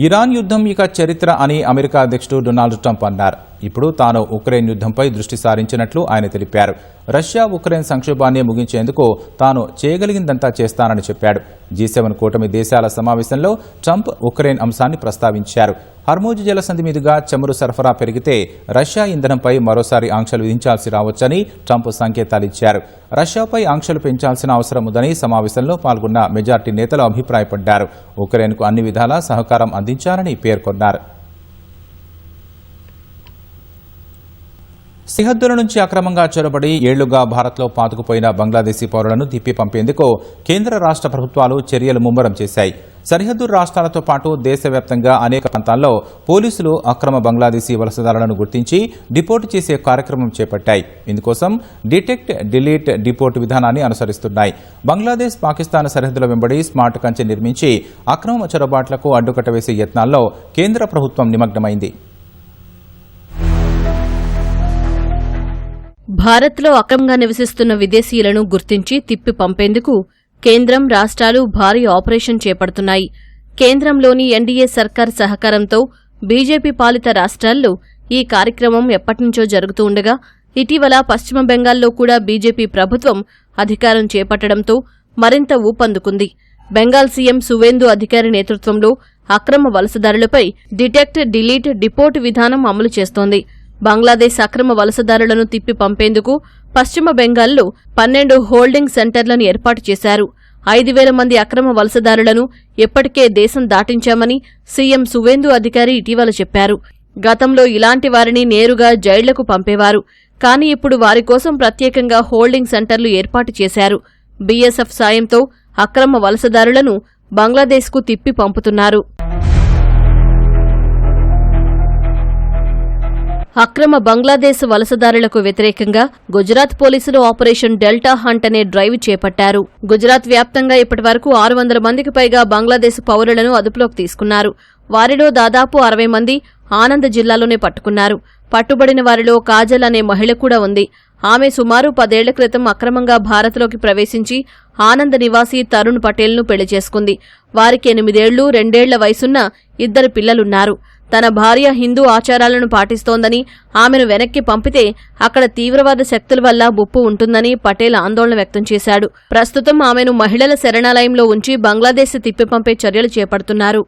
ఇరాన్ యుద్ధం ఇక చరిత్ర అని అమెరికా అధ్యక్షుడు డొనాల్డ్ ట్రంప్ అన్నారు. ఇప్పుడు తాను ఉక్రెయిన్ యుద్ధంపై దృష్టి సారించినట్లు ఆయన తెలిపారు. రష్యా ఉక్రెయిన్ సంక్షోభాన్ని ముగించేందుకు తాను చేయగలిగిందంతా చేస్తానని చెప్పాడు. G7 కూటమి దేశాల సమావేశంలో ట్రంప్ ఉక్రెయిన్ అంశాన్ని ప్రస్తావించారు. హర్ముజ్ జలసంధి మీదుగా చమురు సరఫరా పెరిగితే రష్యా ఇంధనంపై మరోసారి ఆంక్షలు విధించాల్సి రావచ్చని ట్రంప్ సంకేతాలిచ్చారు. రష్యాపై ఆంక్షలు పెంచాల్సిన అవసరం ఉందని సమావేశంలో పాల్గొన్న మెజార్టీ నేతలు అభిప్రాయపడ్డారు. ఉక్రెయిన్కు అన్ని విధాలా సహకారం అందించాలని పేర్కొన్నారు. సరిహద్దుల నుంచి అక్రమంగా చొరబడి ఏళ్లుగా భారత్లో పాతుకుపోయిన బంగ్లాదేశీ పౌరులను తిప్పి పంపేందుకు కేంద్ర రాష్ట్ర ప్రభుత్వాలు చర్యలు ముమ్మరం చేశాయి. సరిహద్దు రాష్ట్రాలతో పాటు దేశవ్యాప్తంగా అనేక ప్రాంతాల్లో పోలీసులు అక్రమ బంగ్లాదేశీ వలసదారులను గుర్తించి డిపోర్టు చేసే కార్యక్రమం చేపట్టాయి. ఇందుకోసం డిటెక్ట్, డిలీట్, డిపోర్ట్ విధానాన్ని అనుసరిస్తున్నాయి. బంగ్లాదేశ్, పాకిస్తాన్ సరిహద్దుల వెంబడి స్మార్ట్ కంచె నిర్మించి అక్రమ చొరబాట్లకు అడ్డుకట్ట వేసే యత్నాల్లో కేంద్ర ప్రభుత్వం నిమగ్నమైంది. భారత్లో అక్రమంగా నివసిస్తున్న విదేశీయులను గుర్తించి తిప్పి పంపేందుకు కేంద్రం, రాష్ట్రాలు భారీ ఆపరేషన్ చేపడుతున్నాయి. కేంద్రంలోని ఎన్డీఏ సర్కార్ సహకారంతో బీజేపీ పాలిత రాష్ట్రాల్లో ఈ కార్యక్రమం ఎప్పటినుంచో జరుగుతూ ఉండగా ఇటీవల పశ్చిమ బెంగాల్లో కూడా బీజేపీ ప్రభుత్వం అధికారం చేపట్టడంతో మరింత ఊపందుకుంది. బెంగాల్ సీఎం సువేందు అధికారి నేతృత్వంలో అక్రమ వలసదారులపై డిటెక్ట్, డిలీట్, డిపోర్ట్ విధానం అమలు చేస్తోంది. బంగ్లాదేశ్ అక్రమ వలసదారులను తిప్పి పంపేందుకు పశ్చిమ బెంగాల్లో 12 హోల్డింగ్ సెంటర్లను ఏర్పాటు చేశారు. 5,000 మంది అక్రమ వలసదారులను ఎప్పటికే దేశం దాటించామని సీఎం సువేందు అధికారి ఇటీవల చెప్పారు. గతంలో ఇలాంటి వారిని నేరుగా జైళ్లకు పంపేవారు. కానీ ఇప్పుడు వారి కోసం ప్రత్యేకంగా హోల్డింగ్ సెంటర్లు ఏర్పాటు చేశారు. బీఎస్ఎఫ్ సాయంతో అక్రమ వలసదారులను బంగ్లాదేశ్కు తిప్పి పంపుతున్నారు. అక్రమ బంగ్లాదేశ్ వలసదారులకు వ్యతిరేకంగా గుజరాత్ పోలీసులు ఆపరేషన్ డెల్టా హంట్ అనే డ్రైవ్ చేపట్టారు. గుజరాత్ వ్యాప్తంగా ఇప్పటివరకు 600 మందికి పైగా బంగ్లాదేశ్ పౌరులను అదుపులోకి తీసుకున్నారు. వారిలో దాదాపు 60 మంది ఆనంద్ జిల్లాలోనే పట్టుకున్నారు. పట్టుబడిన వారిలో కాజల్ అనే మహిళ కూడా ఉంది. ఆమె సుమారు 10 ఏళ్ల క్రితం అక్రమంగా భారత్లోకి ప్రవేశించి ఆనంద్ నివాసి తరుణ్ పటేల్ను పెళ్లి చేసుకుంది. వారికి 8 ఏళ్లు, 2 ఏళ్ల వయసున్న 2 పిల్లలున్నారు. తన భార్య హిందూ ఆచారాలను పాటిస్తోందని, ఆమెను వెనక్కి పంపితే అక్కడ తీవ్రవాద శక్తుల వల్ల ముప్పు ఉంటుందని పటేల్ ఆందోళన వ్యక్తం చేశాడు. ప్రస్తుతం ఆమెను మహిళల శరణాలయంలో ఉంచి బంగ్లాదేశ్ తిప్పి పంపే చర్యలు చేపడుతున్నారు.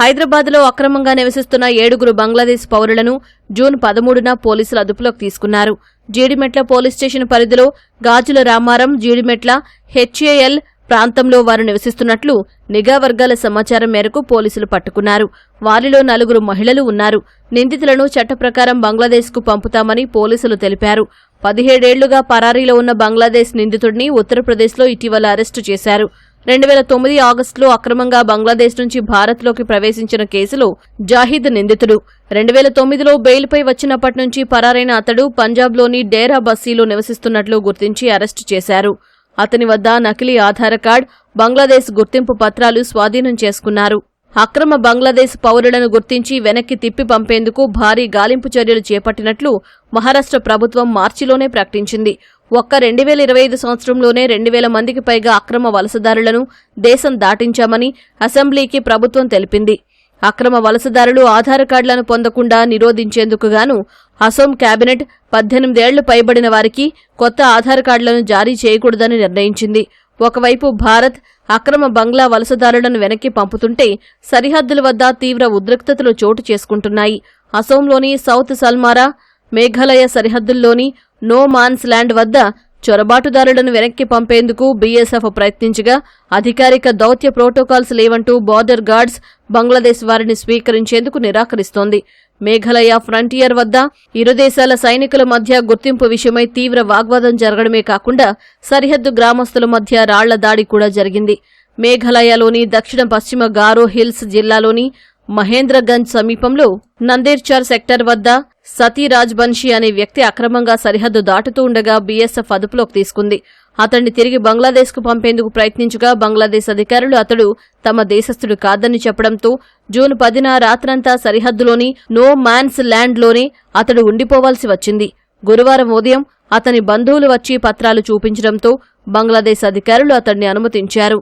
హైదరాబాద్లో అక్రమంగా నివసిస్తున్న 7 బంగ్లాదేశ్ పౌరులను జూన్ 13న పోలీసులు అదుపులోకి తీసుకున్నారు. జీడిమెట్ల పోలీస్ స్టేషన్ పరిధిలో గాజుల రామారం, జీడిమెట్ల, హెచ్ఏఎల్ ప్రాంతంలో వారు నివసిస్తున్నట్లు నిఘా వర్గాల సమాచారం మేరకు పోలీసులు పట్టుకున్నారు. వారిలో 4 మహిళలు ఉన్నారు. నిందితులను చట్టప్రకారం బంగ్లాదేశ్కు పంపుతామని పోలీసులు తెలిపారు. 17 ఏళ్లుగా పరారీలో ఉన్న బంగ్లాదేశ్ నిందితుడిని ఉత్తరప్రదేశ్లో ఇటీవల అరెస్టు చేశారు. 2009 ఆగస్టులో అక్రమంగా బంగ్లాదేశ్ నుంచి భారత్లోకి ప్రవేశించిన కేసులో జాహిద్ నిందితుడు. 2009లో బెయిల్పై వచ్చినప్పటి నుంచి పరారైన అతడు పంజాబ్లోని డేరా బస్సీలో నివసిస్తున్నట్లు గుర్తించి అరెస్టు చేశారు. అతని వద్ద నకిలీ ఆధార్ కార్డ్, బంగ్లాదేశ్ గుర్తింపు పత్రాలు స్వాధీనం చేసుకున్నారు. అక్రమ బంగ్లాదేశ్ పౌరులను గుర్తించి వెనక్కి తిప్పి పంపేందుకు భారీ గాలింపు చర్యలు చేపట్టినట్లు మహారాష్ట్ర ప్రభుత్వం మార్చిలోనే ప్రకటించింది. ఒక్క 2025 సంవత్సరంలోనే 2,000 మందికి పైగా అక్రమ వలసదారులను దేశం దాటించామని అసెంబ్లీకి ప్రభుత్వం తెలిపింది. అక్రమ వలసదారులు ఆధార్ కార్డులను పొందకుండా నిరోధించేందుకు గాను అసోం కేబినెట్ 18 ఏళ్లు పైబడిన వారికి కొత్త ఆధార్ కార్డులను జారీ చేయకూడదని నిర్ణయించింది. ఒకవైపు భారత్ అక్రమ బంగ్లా వలసదారులను వెనక్కి పంపుతుంటే సరిహద్దుల వద్ద తీవ్ర ఉద్రిక్తతలు చోటు చేసుకుంటున్నాయి. అసోంలోని సౌత్ సల్మారా, మేఘాలయ సరిహద్దుల్లోని నో మాన్స్ ల్యాండ్ వద్ద చొరబాటుదారులను వెనక్కి పంపేందుకు బీఎస్ఎఫ్ ప్రయత్నించగా అధికారిక దౌత్య ప్రోటోకాల్స్ లేవంటూ బార్డర్ గార్డ్స్ బంగ్లాదేశ్ వారిని స్వీకరించేందుకు నిరాకరిస్తోంది. మేఘాలయ ఫ్రంటియర్ వద్ద ఇరు దేశాల సైనికుల మధ్య గుర్తింపు విషయమై తీవ్ర వాగ్వాదం జరగడమే కాకుండా సరిహద్దు గ్రామస్తుల మధ్య రాళ్ల దాడి కూడా జరిగింది. మేఘాలయలోని దక్షిణ పశ్చిమ గారో హిల్స్ జిల్లాలోని మహేంద్రగంజ్ సమీపంలో నందేర్చార్ సెక్టర్ వద్ద సతీరాజ్ బన్షీ అనే వ్యక్తి అక్రమంగా సరిహద్దు దాటుతూ ఉండగా బీఎస్ఎఫ్ అదుపులోకి తీసుకుంది. అతన్ని తిరిగి బంగ్లాదేశ్కు పంపేందుకు ప్రయత్నించగా బంగ్లాదేశ్ అధికారులు అతడు తమ దేశస్థుడు కాదని చెప్పడంతో జూన్ 10న రాత్రంతా సరిహద్దులోని నో మ్యాన్స్ ల్యాండ్లోనే అతడు ఉండిపోవాల్సి వచ్చింది. గురువారం ఉదయం అతని బంధువులు వచ్చి పత్రాలు చూపించడంతో బంగ్లాదేశ్ అధికారులు అతన్ని అనుమతించారు.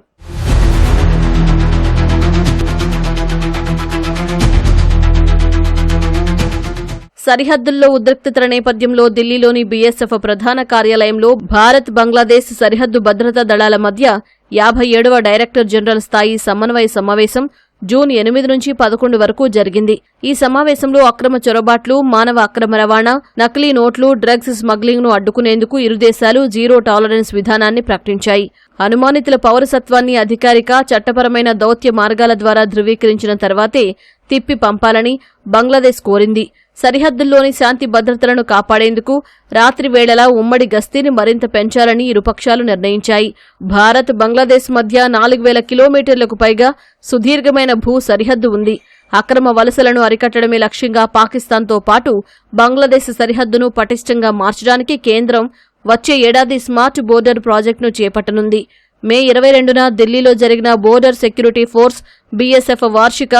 సరిహద్దుల్లో ఉద్రిక్తతల నేపథ్యంలో ఢిల్లీలోని బీఎస్ఎఫ్ ప్రధాన కార్యాలయంలో భారత్ బంగ్లాదేశ్ సరిహద్దు భద్రతా దళాల మధ్య 57వ డైరెక్టర్ జనరల్ స్థాయి సమన్వయ సమావేశం జూన్ 8 నుంచి 11 వరకు జరిగింది. ఈ సమావేశంలో అక్రమ చొరబాట్లు, మానవ అక్రమ రవాణా, నకిలీ నోట్లు, డ్రగ్స్ స్మగ్లింగ్ ను అడ్డుకునేందుకు ఇరు దేశాలు జీరో టాలరెన్స్ విధానాన్ని ప్రకటించాయి. అనుమానితుల పౌరసత్వాన్ని అధికారిక, చట్టపరమైన దౌత్య మార్గాల ద్వారా ధృవీకరించిన తర్వాతే తిప్పి పంపాలని బంగ్లాదేశ్ కోరింది. సరిహద్దుల్లోని శాంతి భద్రతలను కాపాడేందుకు రాత్రి వేళలా ఉమ్మడి గస్తీని మరింత పెంచాలని ఇరుపక్షాలు నిర్ణయించాయి. భారత్ బంగ్లాదేశ్ మధ్య 4000 కిలోమీటర్లకు పైగా సుదీర్ఘమైన భూ సరిహద్దు ఉంది. అక్రమ వలసలను అరికట్టడమే లక్ష్యంగా పాకిస్తాన్తో పాటు బంగ్లాదేశ్ సరిహద్దును పటిష్టంగా మార్చడానికి కేంద్రం వచ్చే ఏడాది స్మార్ట్ బోర్డర్ ప్రాజెక్టును చేపట్టనుంది. మే 22న ఢిల్లీలో జరిగిన బోర్డర్ సెక్యూరిటీ ఫోర్స్ బీఎస్ఎఫ్ వార్షిక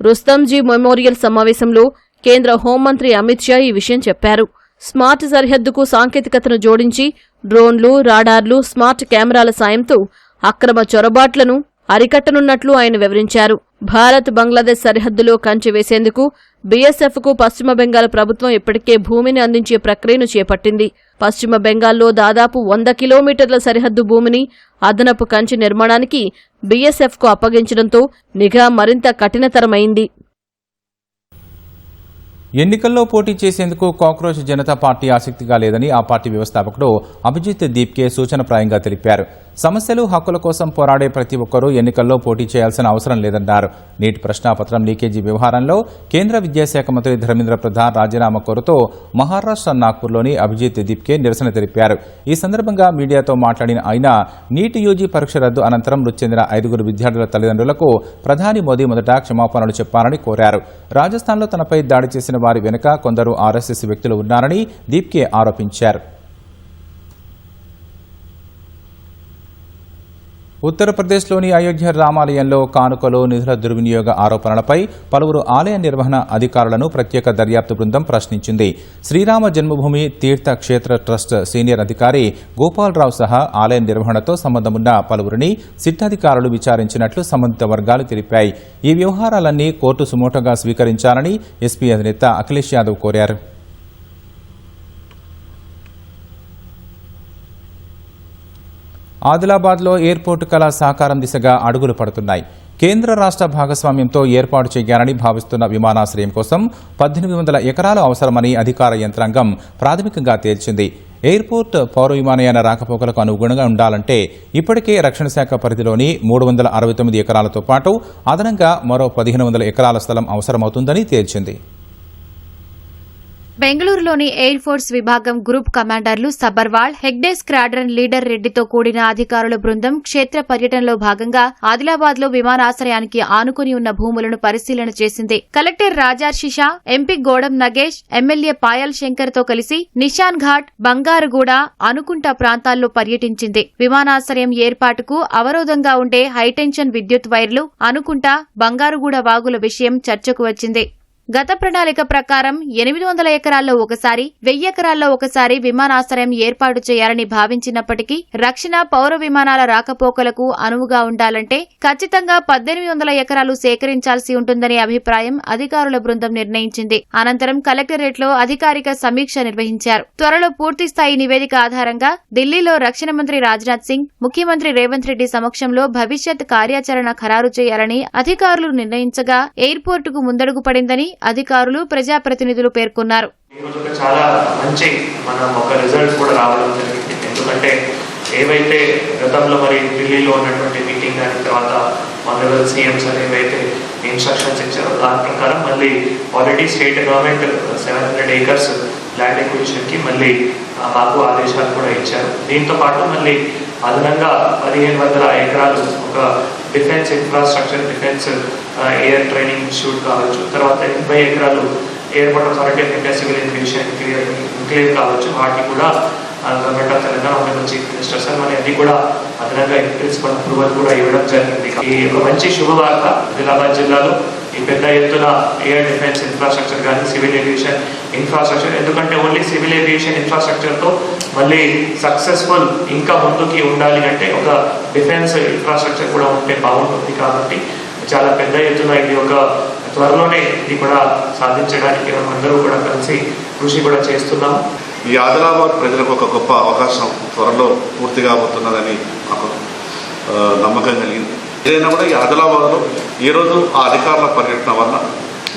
రుస్తమ్జీ మెమోరియల్ సమావేశంలో కేంద్ర హోంమంత్రి అమిత్ షా ఈ విషయం చెప్పారు. స్మార్ట్ సరిహద్దుకు సాంకేతికతను జోడించి డ్రోన్లు, రాడార్లు, స్మార్ట్ కెమెరాల సాయంతో అక్రమ చొరబాట్లను అరికట్టనున్నట్లు ఆయన వివరించారు. భారత్ బంగ్లాదేశ్ సరిహద్దులో కంచె వేసేందుకు బీఎస్ఎఫ్కు పశ్చిమ బెంగాల్ ప్రభుత్వం ఇప్పటికే భూమిని అందించే ప్రక్రియను చేపట్టింది. పశ్చిమ బెంగాల్లో దాదాపు 100 కిలోమీటర్ల సరిహద్దు భూమిని అదనపు కంచె నిర్మాణానికి బీఎస్ఎఫ్కు అప్పగించడంతో నిఘా మరింత కఠినతరమైంది. ఎన్నికల్లో పోటీ చేసేందుకు కాక్రోచ్ జనతా పార్టీ ఆసక్తిగా లేదని ఆ పార్టీ వ్యవస్థాపకుడు అభిజిత్ దీప్కే సూచనప్రాయంగా తెలిపారు. సమస్యలు, హక్కుల కోసం పోరాడే ప్రతి ఒక్కరూ ఎన్నికల్లో పోటీ చేయాల్సిన అవసరం లేదన్నారు. నీట్ ప్రశ్నాపత్రం లీకేజీ వ్యవహారంలో కేంద్ర విద్యాశాఖ మంత్రి ధర్మేంద్ర ప్రధాన్ రాజీనామా కోరుతూ మహారాష్ట్ర నాగ్పూర్లోని అభిజిత్ దీప్కే నిరసన తెలిపారు. ఈ సందర్భంగా మీడియాతో మాట్లాడిన ఆయన నీట్ యూజీ పరీక్ష రద్దు అనంతరం మృతి చెందిన 5 విద్యార్థుల తల్లిదండ్రులకు ప్రధాని మోదీ మొదట క్షమాపణలు చెప్పాలని కోరారు. రాజస్థాన్లో తనపై దాడి చేసిన వారి వెనుక కొందరు ఆర్ఎస్ఎస్ వ్యక్తులు ఉన్నారని దీప్కే ఆరోపించారు. ఉత్తరప్రదేశ్లోని అయోధ్య రామాలయంలో కానుకలు, నిధుల దుర్వినియోగ ఆరోపణలపై పలువురు ఆలయ నిర్వహణ అధికారులను ప్రత్యేక దర్యాప్తు బృందం ప్రశ్నించింది. శ్రీరామ జన్మభూమి తీర్థ క్షేత్ర ట్రస్ట్ సీనియర్ అధికారి గోపాలరావు సహా ఆలయ నిర్వహణతో సంబంధమున్న పలువురిని సిట్ అధికారులు విచారించినట్లు సంబంధిత వర్గాలు తెలిపాయి. ఈ వ్యవహారాలన్నీ కోర్టు సుమోటోగా స్వీకరించాలని ఎస్పీ అధినేత అఖిలేష్ యాదవ్ కోరారు. ఆదిలాబాద్లో ఎయిర్పోర్టు కళ సాకారం దిశగా అడుగులు పడుతున్నాయి. కేంద్ర రాష్ట్ర భాగస్వామ్యంతో ఏర్పాటు చేయాలని భావిస్తున్న విమానాశ్రయం కోసం 1800 ఎకరాలు అవసరమని అధికార యంత్రాంగం ప్రాథమికంగా తేల్చింది. ఎయిర్పోర్ట్ పౌర విమానయాన రాకపోకలకు అనుగుణంగా ఉండాలంటే ఇప్పటికే రక్షణ శాఖ పరిధిలోని 369 ఎకరాలతో పాటు అదనంగా మరో 1500 ఎకరాల స్థలం అవసరమవుతుందని తేల్చింది. బెంగళూరులోని ఎయిర్ ఫోర్స్ విభాగం group commanders Sabharwal, Hegde squadron leader రెడ్డితో కూడిన అధికారుల బృందం క్షేత్ర పర్యటనలో భాగంగా ఆదిలాబాద్ లో విమానాశ్రయానికి ఆనుకుని ఉన్న భూములను పరిశీలన చేసింది. కలెక్టర్ రాజర్షిషా, ఎంపీ గోడం నగేష్, ఎమ్మెల్యే పాయల్ శంకర్ తో కలిసి నిషాన్ ఘాట్, బంగారుగూడ, అనుకుంట ప్రాంతాల్లో పర్యటించింది. విమానాశ్రయం ఏర్పాటుకు అవరోధంగా ఉండే హైటెన్షన్ విద్యుత్ వైర్లు, అనుకుంట, బంగారుగూడ వాగుల విషయం చర్చకు వచ్చింది. గత ప్రణాళిక ప్రకారం 800 ఎకరాల్లో ఒకసారి, 1000 ఎకరాల్లో ఒకసారి విమానాశ్రయం ఏర్పాటు చేయాలని భావించినప్పటికీ రక్షణ, పౌర విమానాల రాకపోకలకు అనువుగా ఉండాలంటే ఖచ్చితంగా 1800 ఎకరాలు సేకరించాల్సి ఉంటుందనే అభిప్రాయం అధికారుల బృందం నిర్ణయించింది. అనంతరం కలెక్టరేట్లో అధికారిక సమీక్ష నిర్వహించారు. త్వరలో పూర్తిస్థాయి నివేదిక ఆధారంగా ఢిల్లీలో రక్షణ మంత్రి రాజ్నాథ్ సింగ్, ముఖ్యమంత్రి రేవంత్ రెడ్డి సమక్షంలో భవిష్యత్ కార్యాచరణ ఖరారు చేయాలని అధికారులు నిర్ణయించగా ఎయిర్పోర్టుకు ముందడుగు పడిందని అధికారులు, ప్రజాప్రతినిధులు పేర్కొన్నారు. చాలా మంచి మనం ఒక రిజల్ట్ కూడా రావడం జరిగింది. ఎందుకంటే ఏవైతే గతంలో మరి ఢిల్లీలో ఉన్నటువంటి మీటింగ్ దాని తర్వాత ఆనరబుల్ సీఎంస్ ఏవైతే ఇన్స్ట్రక్షన్స్ ఇచ్చారో దాని ప్రకారం మళ్ళీ already state government 700 acres land ఎక్విజిషన్కి మళ్ళీ మాకు ఆదేశాలు కూడా ఇచ్చారు. దీంతో పాటు మళ్ళీ అదనంగా 1500 ఎకరాలు ఒక defence infrastructure, defence air training institute కావచ్చు, తర్వాత 80 ఎకరాలు airport authority of India civil aviation clear కావచ్చు. వాటికి కూడా government of Telangana honourable chief minister sir మరి అది కూడా అదనంగా ప్రిన్సిపల్ అప్రూవల్ కూడా ఇవ్వడం జరిగింది. ఈ ఒక మంచి శుభవార్త ఆదిలాబాద్ జిల్లాలో ఈ పెద్ద ఎత్తున ఎయిర్ డిఫెన్స్ ఇన్ఫ్రాస్ట్రక్చర్ కానీ సివిల్ ఏవియేషన్ ఇన్ఫ్రాస్ట్రక్చర్, ఎందుకంటే ఓన్లీ సివిల్ ఏవియేషన్ ఇన్ఫ్రాస్ట్రక్చర్తో మళ్ళీ సక్సెస్ఫుల్ ఇంకా ముందుకి ఉండాలి అంటే ఒక డిఫెన్స్ ఇన్ఫ్రాస్ట్రక్చర్ కూడా ఉంటే బాగుంటుంది. కాబట్టి చాలా పెద్ద ఎత్తున ఇది ఒక త్వరలోనే ఇది కూడా సాధించడానికి మనం అందరూ కూడా కలిసి కృషి కూడా చేస్తున్నాము. ఈ ఆదిలాబాద్ ప్రజలకు ఒక గొప్ప అవకాశం త్వరలో పూర్తి కాబోతున్నదని మాకు నమ్మకం కలిగింది. ఏదైనా కూడా ఈ ఆదిలాబాద్లో ఈరోజు ఆ అధికారుల పర్యటన వల్ల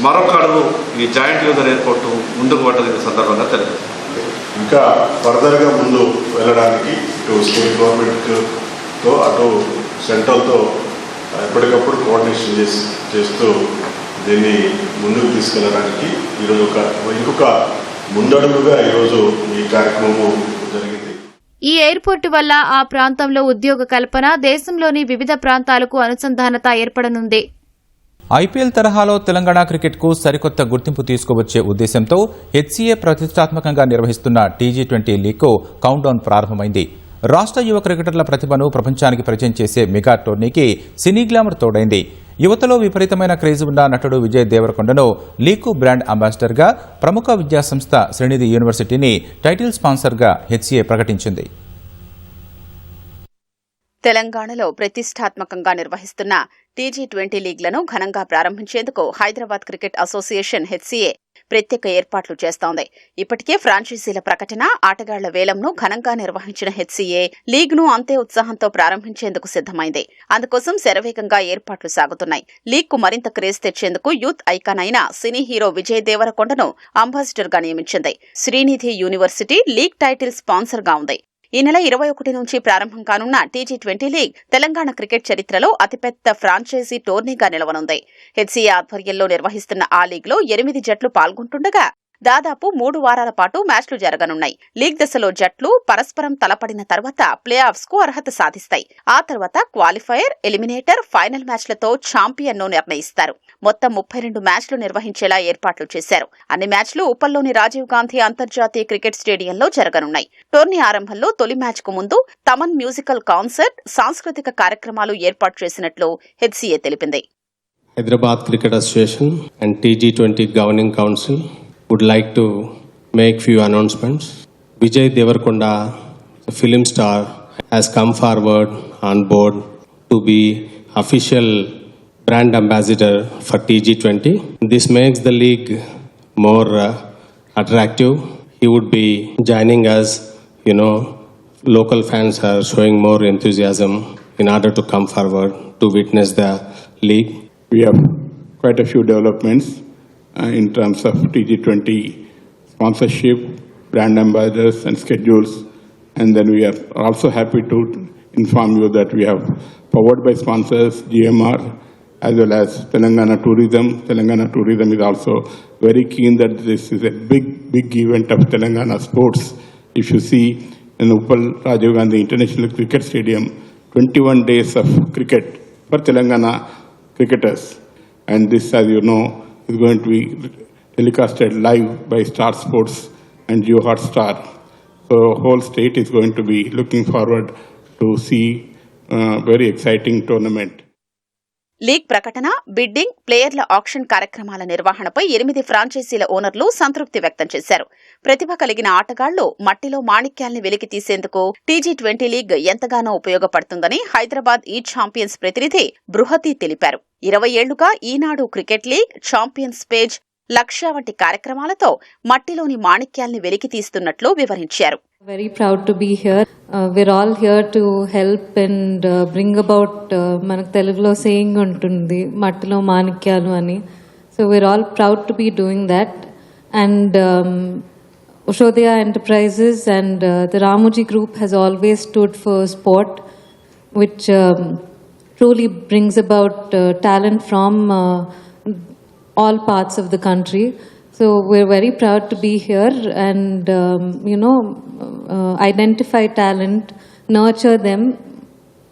మరొక అడుగు ఈ జాయింట్ యూజర్ ఎయిర్పోర్ట్ ముందుకు పడ్డది సందర్భంగా తెలియదు. ఇంకా ఫర్దర్గా ముందు వెళ్ళడానికి ఇటు స్టేట్ గవర్నమెంట్తో అటు సెంట్రల్తో ఎప్పటికప్పుడు కోఆర్డినేషన్ చేస్తూ దీన్ని ముందుకు తీసుకెళ్ళడానికి ఈరోజు ఇంకొక ముందడుగుగా ఈరోజు ఈ కార్యక్రమం జరిగింది. ఈ ఎయిర్పోర్టు వల్ల ఆ ప్రాంతంలో ఉద్యోగ కల్పన, దేశంలోని వివిధ ప్రాంతాలకు అనుసంధానత ఏర్పడనుంది. ఐపీఎల్ తరహాలో తెలంగాణ క్రికెట్కు సరికొత్త గుర్తింపు తీసుకువచ్చే ఉద్దేశంతో హెచ్సీఏ ప్రతిష్టాత్మకంగా నిర్వహిస్తున్న టీ20 లీగ్కు కౌంట్డౌన్ ప్రారంభమైంది. రాష్ట్ర యువ క్రికెటర్ల ప్రతిభను ప్రపంచానికి పరిచయం చేసే మెగా టోర్నీకి సినీ గ్లామర్ తోడైంది. యువతలో విపరీతమైన క్రేజ్ ఉన్న నటుడు విజయ్ దేవరకొండను లీగ్కు బ్రాండ్ అంబాసిడర్గా, ప్రముఖ విద్యాసంస్థ శ్రీనిధి యూనివర్సిటీని టైటిల్ స్పాన్సర్గా హెచ్సీఏ ప్రకటించింది. తెలంగాణలో ప్రతిష్టాత్మకంగా నిర్వహిస్తున్న టీ20 లీగ్లను ఘనంగా ప్రారంభించేందుకు హైదరాబాద్ క్రికెట్ అసోసియేషన్ హెచ్సీఏ ప్రత్యేక ఏర్పాట్లు చేస్తోంది. ఇప్పటికే ఫ్రాంచైజీల ప్రకటన, ఆటగాళ్ల వేలంను ఘనంగా నిర్వహించిన హెచ్సీఏ లీగ్ను అంతే ఉత్సాహంతో ప్రారంభించేందుకు సిద్దమైంది. అందుకోసం శరవేగంగా ఏర్పాట్లు సాగుతున్నాయి. లీగ్కు మరింత క్రేజ్ తెచ్చేందుకు యూత్ ఐకాన్ అయిన సినీ హీరో విజయ్ దేవరకొండను అంబాసిడర్గా నియమించింది. శ్రీనిధి యూనివర్సిటీ లీగ్ టైటిల్ స్పాన్సర్గా ఉంది. ఈ నెల 21 నుంచి ప్రారంభం కానున్న టీ20 లీగ్ తెలంగాణ క్రికెట్ చరిత్రలో అతిపెద్ద ఫ్రాంచైజీ టోర్నీగా నిలవనుంది. హెచ్సీఏ ఆధ్వర్యంలో నిర్వహిస్తున్న ఆ లీగ్లో 8 జట్లు పాల్గొంటుండగా దాదాపు 3 వారాల పాటు మ్యాచ్లు జరగనున్నాయి. లీగ్ దశలో జట్లు పరస్పరం తలపడిన తర్వాత ప్లే ఆఫ్స్ కు అర్హత సాధిస్తాయి. ఆ తర్వాత క్వాలిఫైయర్, ఎలిమినేటర్, ఫైనల్ మ్యాచ్లతో ఛాంపియన్ను నిర్ణయిస్తారు. మొత్తం 32 మ్యాచ్లు నిర్వహించేలా ఏర్పాట్లు చేశారు. అన్ని మ్యాచ్లు ఉప్పల్లోని రాజీవ్ గాంధీ అంతర్జాతీయ క్రికెట్ స్టేడియంలో జరగనున్నాయి. టోర్నీ ఆరంభంలో తొలి మ్యాచ్ కు ముందు తమన్ మ్యూజికల్ కాన్సర్ట్, సాంస్కృతిక కార్యక్రమాలు ఏర్పాటు చేసినట్లు హెచ్సీఏ తెలిపింది. Hyderabad cricket association and T20 governing council would like to make few announcements. Vijay Devarkonda, the film star, has come forward on board to be official brand ambassador for TG20. This makes the league more attractive. He would be joining us. Local fans are showing more enthusiasm in order to come forward to witness the league. We have quite a few developments in terms of TG20 sponsorship, brand ambassadors and schedules. And then we are also happy to inform you that we have powered by sponsors, GMR, as well as Telangana Tourism. Telangana Tourism is also very keen that this is a big event of Telangana sports. If you see in Uppal Rajiv Gandhi International Cricket Stadium, 21 days of cricket for Telangana cricketers. And this, as you know, is going to be telecasted live by Star Sports and Jio Hotstar. So whole state is going to be looking forward to see very exciting tournament. League ప్రకటన, బిడ్డింగ్, ప్లేయర్ల ఆక్షన్ కార్యక్రమాల నిర్వహణపై 8 ఫ్రాంచైజీల ఓనర్లు సంతృప్తి వ్యక్తం చేశారు. ప్రతిభ కలిగిన ఆటగాళ్లు మట్టిలో మాణిక్యాల్ని వెలికి తీసేందుకు టీ20 లీగ్ ఎంతగానో ఉపయోగపడుతుందని హైదరాబాద్ ఈ ఛాంపియన్స్ ప్రతినిధి బృహతి తెలిపారు. 20 ఏళ్లుగా ఈనాడు క్రికెట్ లీగ్, ఛాంపియన్స్ పేజ్, లక్ష్య వంటి కార్యక్రమాలతో మట్టిలోని మాణిక్యాల్ని వెలికి తీస్తున్నట్లు వివరించారు. Very proud to be here. We're all here to help and bring about మనకు తెలుగులో సేయింగ్ ఉంటుంది మట్టిలో మాణిక్యాలు అని. So we're all proud to be doing that and Ushodhaya Enterprises and the Ramoji Group has always stood for sport, which truly brings about talent from all parts of the country. So we're very proud to be here and, identify talent, nurture them.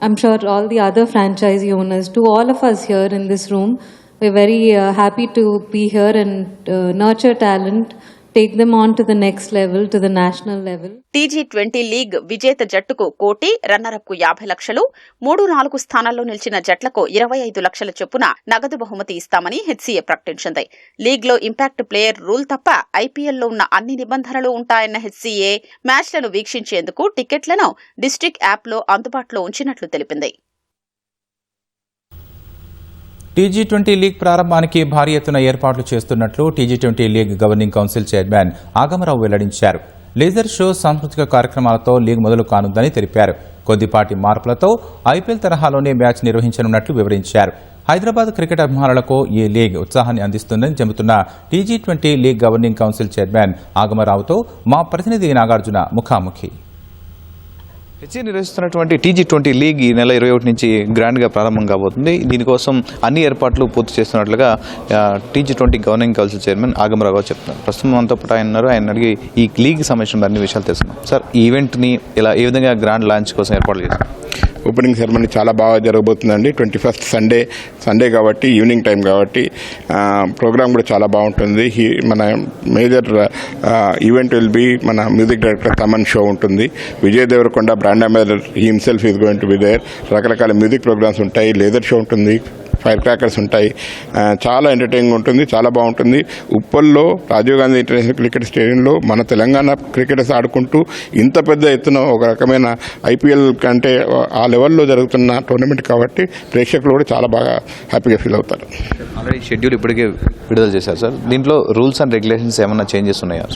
I'm sure all the other franchisee owners, to all of us here in this room, we're very happy to be here and nurture talent, take them on to the next level, to the national level. T20 league విజేత జట్టుకు 1 కోటి, రన్నరప్ కు 50 లక్షలు, 3-4 స్థానాల్లో నిలిచిన జట్లకు 25 లక్షల చొప్పున నగదు బహుమతి ఇస్తామని హెచ్సీఏ ప్రకటించింది. లీగ్లో ఇంపాక్ట్ ప్లేయర్ రూల్ తప్ప ఐపీఎల్లో ఉన్న అన్ని నిబంధనలు ఉంటాయన్న హెచ్సీఏ మ్యాచ్లను వీక్షించేందుకు టికెట్లను డిస్ట్రిక్ట్ యాప్లో అందుబాటులో ఉంచినట్లు తెలిపింది. టీ20 లీగ్ ప్రారంభానికి భారీ ఎత్తున ఏర్పాట్లు చేస్తున్నట్లు T20 league governing council chairman Agamarao వెల్లడించారు. లేజర్ షో, సాంస్కృతిక కార్యక్రమాలతో లీగ్ మొదలు కానుందని తెలిపారు. కొద్దిపాటి మార్పులతో ఐపీఎల్ తరహాలోనే మ్యాచ్ నిర్వహించనున్నట్లు వివరించారు. హైదరాబాద్ క్రికెట్ అభిమానులకు ఈ లీగ్ ఉత్సాహాన్ని అందిస్తుందని చెబుతున్న T20 league governing council chairman ఆగమరావుతో మా ప్రతినిధి నాగార్జున ముఖాముఖి. హెచ్సీ నిర్వహిస్తున్నటువంటి టీ20 లీగ్ ఈ నెల 21 నుంచి గ్రాండ్గా ప్రారంభం కాబోతుంది. దీనికోసం అన్ని ఏర్పాట్లు పూర్తి చేస్తున్నట్లుగా T20 governing council chairman Agamarao గారు చెప్తున్నారు. ప్రస్తుతం మనతో పాటు ఆయన ఉన్నారు. ఆయన అడిగి ఈ లీగ్ సంబంధించిన అన్ని విషయాలు తెలుసుకున్నాం. సార్, ఈ ఈవెంట్ని ఏ విధంగా గ్రాండ్ లాంచ్ కోసం ఏర్పాట్లు చేశారు? ఓపెనింగ్ సెరమనీ చాలా బాగా జరగబోతుందండి. 21st సండే కాబట్టి, ఈవినింగ్ టైం కాబట్టి ప్రోగ్రామ్ కూడా చాలా బాగుంటుంది. మన మేజర్ ఈవెంట్ విల్ బి మన మ్యూజిక్ డైరెక్టర్ తమన్ షో ఉంటుంది. Vijay Deverakonda brand ambassador himself is going to be there. రకరకాల మ్యూజిక్ ప్రోగ్రామ్స్ ఉంటాయి, లేజర్ షో ఉంటుంది, ఫైర్ క్రాకర్స్ ఉంటాయి. చాలా ఎంటర్టైనింగ్ ఉంటుంది, చాలా బాగుంటుంది. ఉప్పల్లో రాజీవ్ గాంధీ ఇంటర్నేషనల్ క్రికెట్ స్టేడియంలో మన తెలంగాణ క్రికెటర్స్ ఆడుకుంటూ ఇంత పెద్ద ఎత్తున ఒక రకమైన ఐపీఎల్ కంటే ఆ లెవెల్లో జరుగుతున్న టోర్నమెంట్ కాబట్టి ప్రేక్షకులు కూడా చాలా బాగా హ్యాపీగా ఫీల్ అవుతారు. ఆల్రెడీ షెడ్యూల్ ఇప్పటికే విడుదల చేశారు సార్. దీంట్లో రూల్స్ అండ్ రెగ్యులేషన్స్ ఏమైనా చేంజెస్ ఉన్నాయా?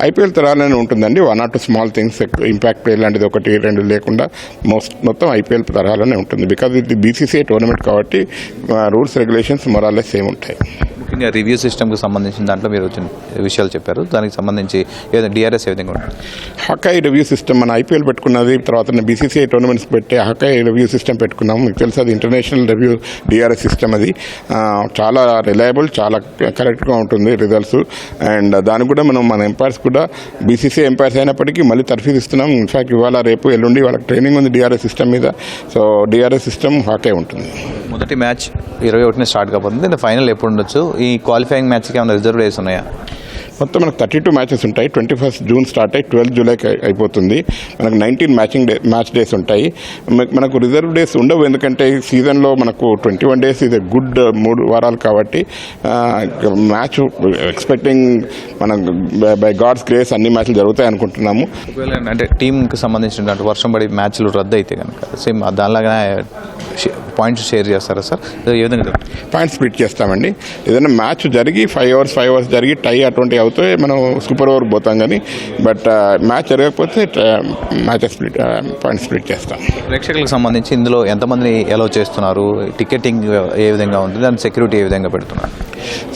ఐపీఎల్ తరాలనే ఉంటుందండి. 1 or 2 small things, impact play లాంటిది 1-2 లేకుండా మొత్తం ఐపీఎల్ తరహాలోనే ఉంటుంది. బికాజ్ ఇది బీసీసీఐ టోర్నమెంట్ కాబట్టి రూల్స్ రెగ్యులేషన్స్ మొరాలే సేమ్ ఉంటాయి. ముఖ్యంగా రివ్యూ సిస్టమ్కి సంబంధించిన దాంట్లో మీరు వచ్చిన విషయాలు చెప్పారు. దానికి సంబంధించి డిఆర్ఎస్ ఏ విధంగా ఉంటుంది? హకాయ్ రివ్యూ సిస్టమ్ మన ఐపీఎల్ పెట్టుకున్నది, తర్వాత బీసీసీఐ టోర్నమెంట్స్ పెట్టి హకాయ్ రివ్యూ సిస్టమ్ పెట్టుకున్నాము. మీకు తెలుసు, అది ఇంటర్నేషనల్ రివ్యూ డిఆర్ఎస్ సిస్టమ్. అది చాలా రిలయబుల్, చాలా కరెక్ట్గా ఉంటుంది రిజల్ట్స్. అండ్ దానికి కూడా మన ఎంపైర్స్ కూడా బీసీసీఐ ఎంపైర్స్ అయినప్పటికీ మళ్ళీ తర్ఫీదు ఇస్తున్నాం. ఇన్ఫాక్ట్ ఇవాళ, రేపు, ఎల్లుండి వాళ్ళకి ట్రైనింగ్ ఉంది డిఆర్ఎస్ సిస్టమ్ మీద. సో డిఆర్ఎస్ సిస్టమ్ హాకే ఉంటుంది. మొదటి మ్యాచ్ 21న స్టార్ట్ కాబోతుంది. ఫైనల్ ఎప్పుడు ఉండొచ్చు? ఈ క్వాలిఫైయింగ్ మ్యాచ్కి ఏమైనా రిజర్వ్ డేస్ ఉన్నాయా? మొత్తం మనకు 32 మ్యాచెస్ ఉంటాయి. 21st జూన్ స్టార్ట్ అయ్యి 12th జూలైకి అయిపోతుంది. మనకు 19 మ్యాచ్ డేస్ ఉంటాయి. మనకు రిజర్వ్ డేస్ ఉండవు, ఎందుకంటే సీజన్లో మనకు 21 డేస్ ఇది గుడ్ 3 వారాలు కాబట్టి మ్యాచ్ ఎక్స్పెక్టింగ్ మనం బై గాడ్స్ గ్రేస్ అన్ని మ్యాచ్లు జరుగుతాయి అనుకుంటున్నాము. ఒకవేళ అంటే టీంకి సంబంధించినటువంటి వర్షం పడి మ్యాచ్లు రద్దు అయితే కనుక సేమ్ దానిలాగానే పాయింట్స్ షేర్ చేస్తారా సార్? ఏ విధంగా పాయింట్స్ స్ప్లిట్ చేస్తామండి. ఏదైనా మ్యాచ్ జరిగి 5 hours జరిగి టై అటువంటి అవుతే మనం సూపర్ ఓవర్ పోతాం, కానీ బట్ మ్యాచ్ జరగకపోతే మ్యాచెస్ పాయింట్స్ స్ప్లిట్ చేస్తాం. ప్రేక్షకులకు సంబంధించి ఇందులో ఎంతమందిని అలౌ చేస్తున్నారు? టికెటింగ్ ఏ విధంగా ఉంటుంది? దాని సెక్యూరిటీ ఏ విధంగా పెడుతున్నారు?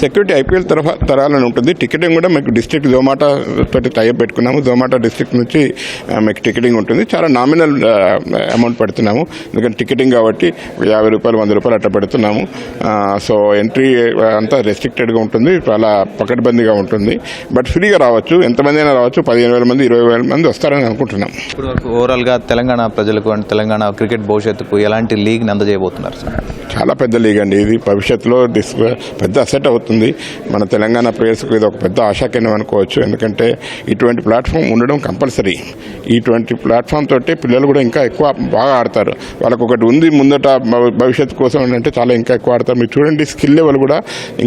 సెక్యూరిటీ ఐపీఎల్ తరాలను ఉంటుంది. టికెటింగ్ కూడా మీకు డిస్ట్రిక్ట్ జొమాటో తోటి టైప్ పెట్టుకున్నాము. జొమాటో డిస్ట్రిక్ట్ నుంచి మీకు టికెటింగ్ ఉంటుంది. చాలా నామినల్ అమౌంట్ పెడుతున్నాము, ఎందుకంటే టికెటింగ్ కాబట్టి 50 రూపాయలు 100 రూపాయలు అట్లా పెడుతున్నాము. సో ఎంట్రీ అంతా రెస్ట్రిక్టెడ్గా ఉంటుంది, చాలా పకడ్బందీగా ఉంటుంది. బట్ ఫ్రీగా రావచ్చు, ఎంతమంది అయినా రావచ్చు. 15,000 మంది 20,000 మంది వస్తారని అనుకుంటున్నాం. ఇప్పుడు వరకు ఓవరాల్గా తెలంగాణ ప్రజలకు అండ్ తెలంగాణ క్రికెట్ భవిష్యత్తుకు ఎలాంటి లీగ్ని అందజేయబోతున్నారు సార్? చాలా పెద్ద లీగ్ అండి ఇది. భవిష్యత్తులో పెద్ద అసెట్ అవుతుంది. మన తెలంగాణ ప్లేయర్స్కు ఇది ఒక పెద్ద ఆశాకేంద్రం అనుకోవచ్చు, ఎందుకంటే ఇటువంటి ప్లాట్ఫామ్ ఉండడం కంపల్సరీ. ఇటువంటి ప్లాట్ఫామ్ తోటే పిల్లలు కూడా ఇంకా ఎక్కువ బాగా ఆడతారు. వాళ్ళకు ఒకటి ఉంది ముందట భవిష్యత్తు కోసం అంటే చాలా ఇంకా ఎక్కువ ఆడతారు. మీరు చూడండి, స్కిల్ లెవెల్ కూడా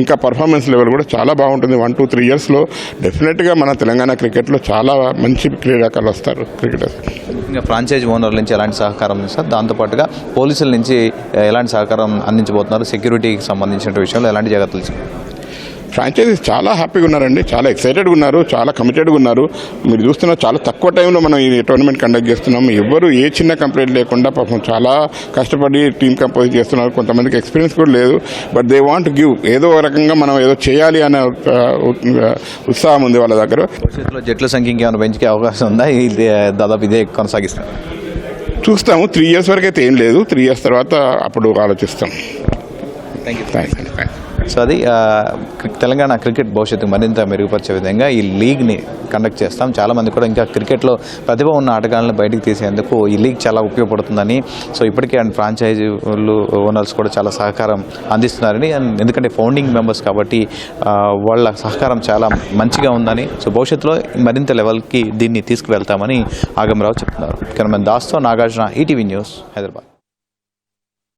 ఇంకా పర్ఫార్మెన్స్ లెవెల్ కూడా చాలా బాగుంటుంది. 1-2-3 ఇయర్స్లో డెఫినెట్గా మన తెలంగాణ క్రికెట్లో చాలా మంచి క్రీడాకారులు వస్తారు క్రికెటర్స్. ఇంకా ఫ్రాంచైజ్ ఓనర్ల నుంచి ఎలాంటి సహకారం ఉంది సార్? దాంతోపాటుగా పోలీసుల నుంచి ఎలాంటి సహకారం అందించబోతున్నారు? సెక్యూరిటీకి సంబంధించిన విషయంలో ఎలాంటి జాగ్రత్తలు? ఫ్రాంచైజీస్ చాలా హ్యాపీగా ఉన్నారండి, చాలా ఎక్సైటెడ్గా ఉన్నారు, చాలా కమిటెడ్గా ఉన్నారు. మీరు చూస్తున్నారు చాలా తక్కువ టైంలో మనం ఈ టోర్నమెంట్ కండక్ట్ చేస్తున్నాం. ఎవరు ఏ చిన్న కంప్లైంట్ లేకుండా పాపం చాలా కష్టపడి టీం కంపోజ్ చేస్తున్నారు. కొంతమందికి ఎక్స్పీరియన్స్ కూడా లేదు, బట్ దే వాంట్ గివ్, ఏదో రకంగా మనం ఏదో చేయాలి అనే ఉత్సాహం ఉంది వాళ్ళ దగ్గర. భవిష్యత్తులో జట్ల సంఖ్య ఇంకేమైనా పెంచుకే అవకాశం ఉందా? ఇది దాదాపు ఇదే కొనసాగిస్తారు. చూస్తాము. 3 years వరకు అయితే ఏం లేదు, 3 years తర్వాత అప్పుడు ఆలోచిస్తాం. Thank you. సో అది తెలంగాణ క్రికెట్ భవిష్యత్తు మరింత మెరుగుపరిచే విధంగా ఈ లీగ్ని కండక్ట్ చేస్తాం. చాలామంది కూడా ఇంకా క్రికెట్లో ప్రతిభ ఉన్న ఆటగాళ్ళని బయటికి తీసేందుకు ఈ లీగ్ చాలా ఉపయోగపడుతుందని, సో ఇప్పటికే అండ్ ఫ్రాంచైజీలు ఓనర్స్ కూడా చాలా సహకారం అందిస్తున్నారని, అండ్ ఎందుకంటే ఫౌండింగ్ మెంబర్స్ కాబట్టి వాళ్ళ సహకారం చాలా మంచిగా ఉందని, సో భవిష్యత్తులో మరింత లెవెల్కి దీన్ని తీసుకువెళ్తామని ఆగమరావు చెప్తున్నారు. కెమెరామెన్ దాస్తో నాగార్జున, ఈటీవీ న్యూస్, హైదరాబాద్.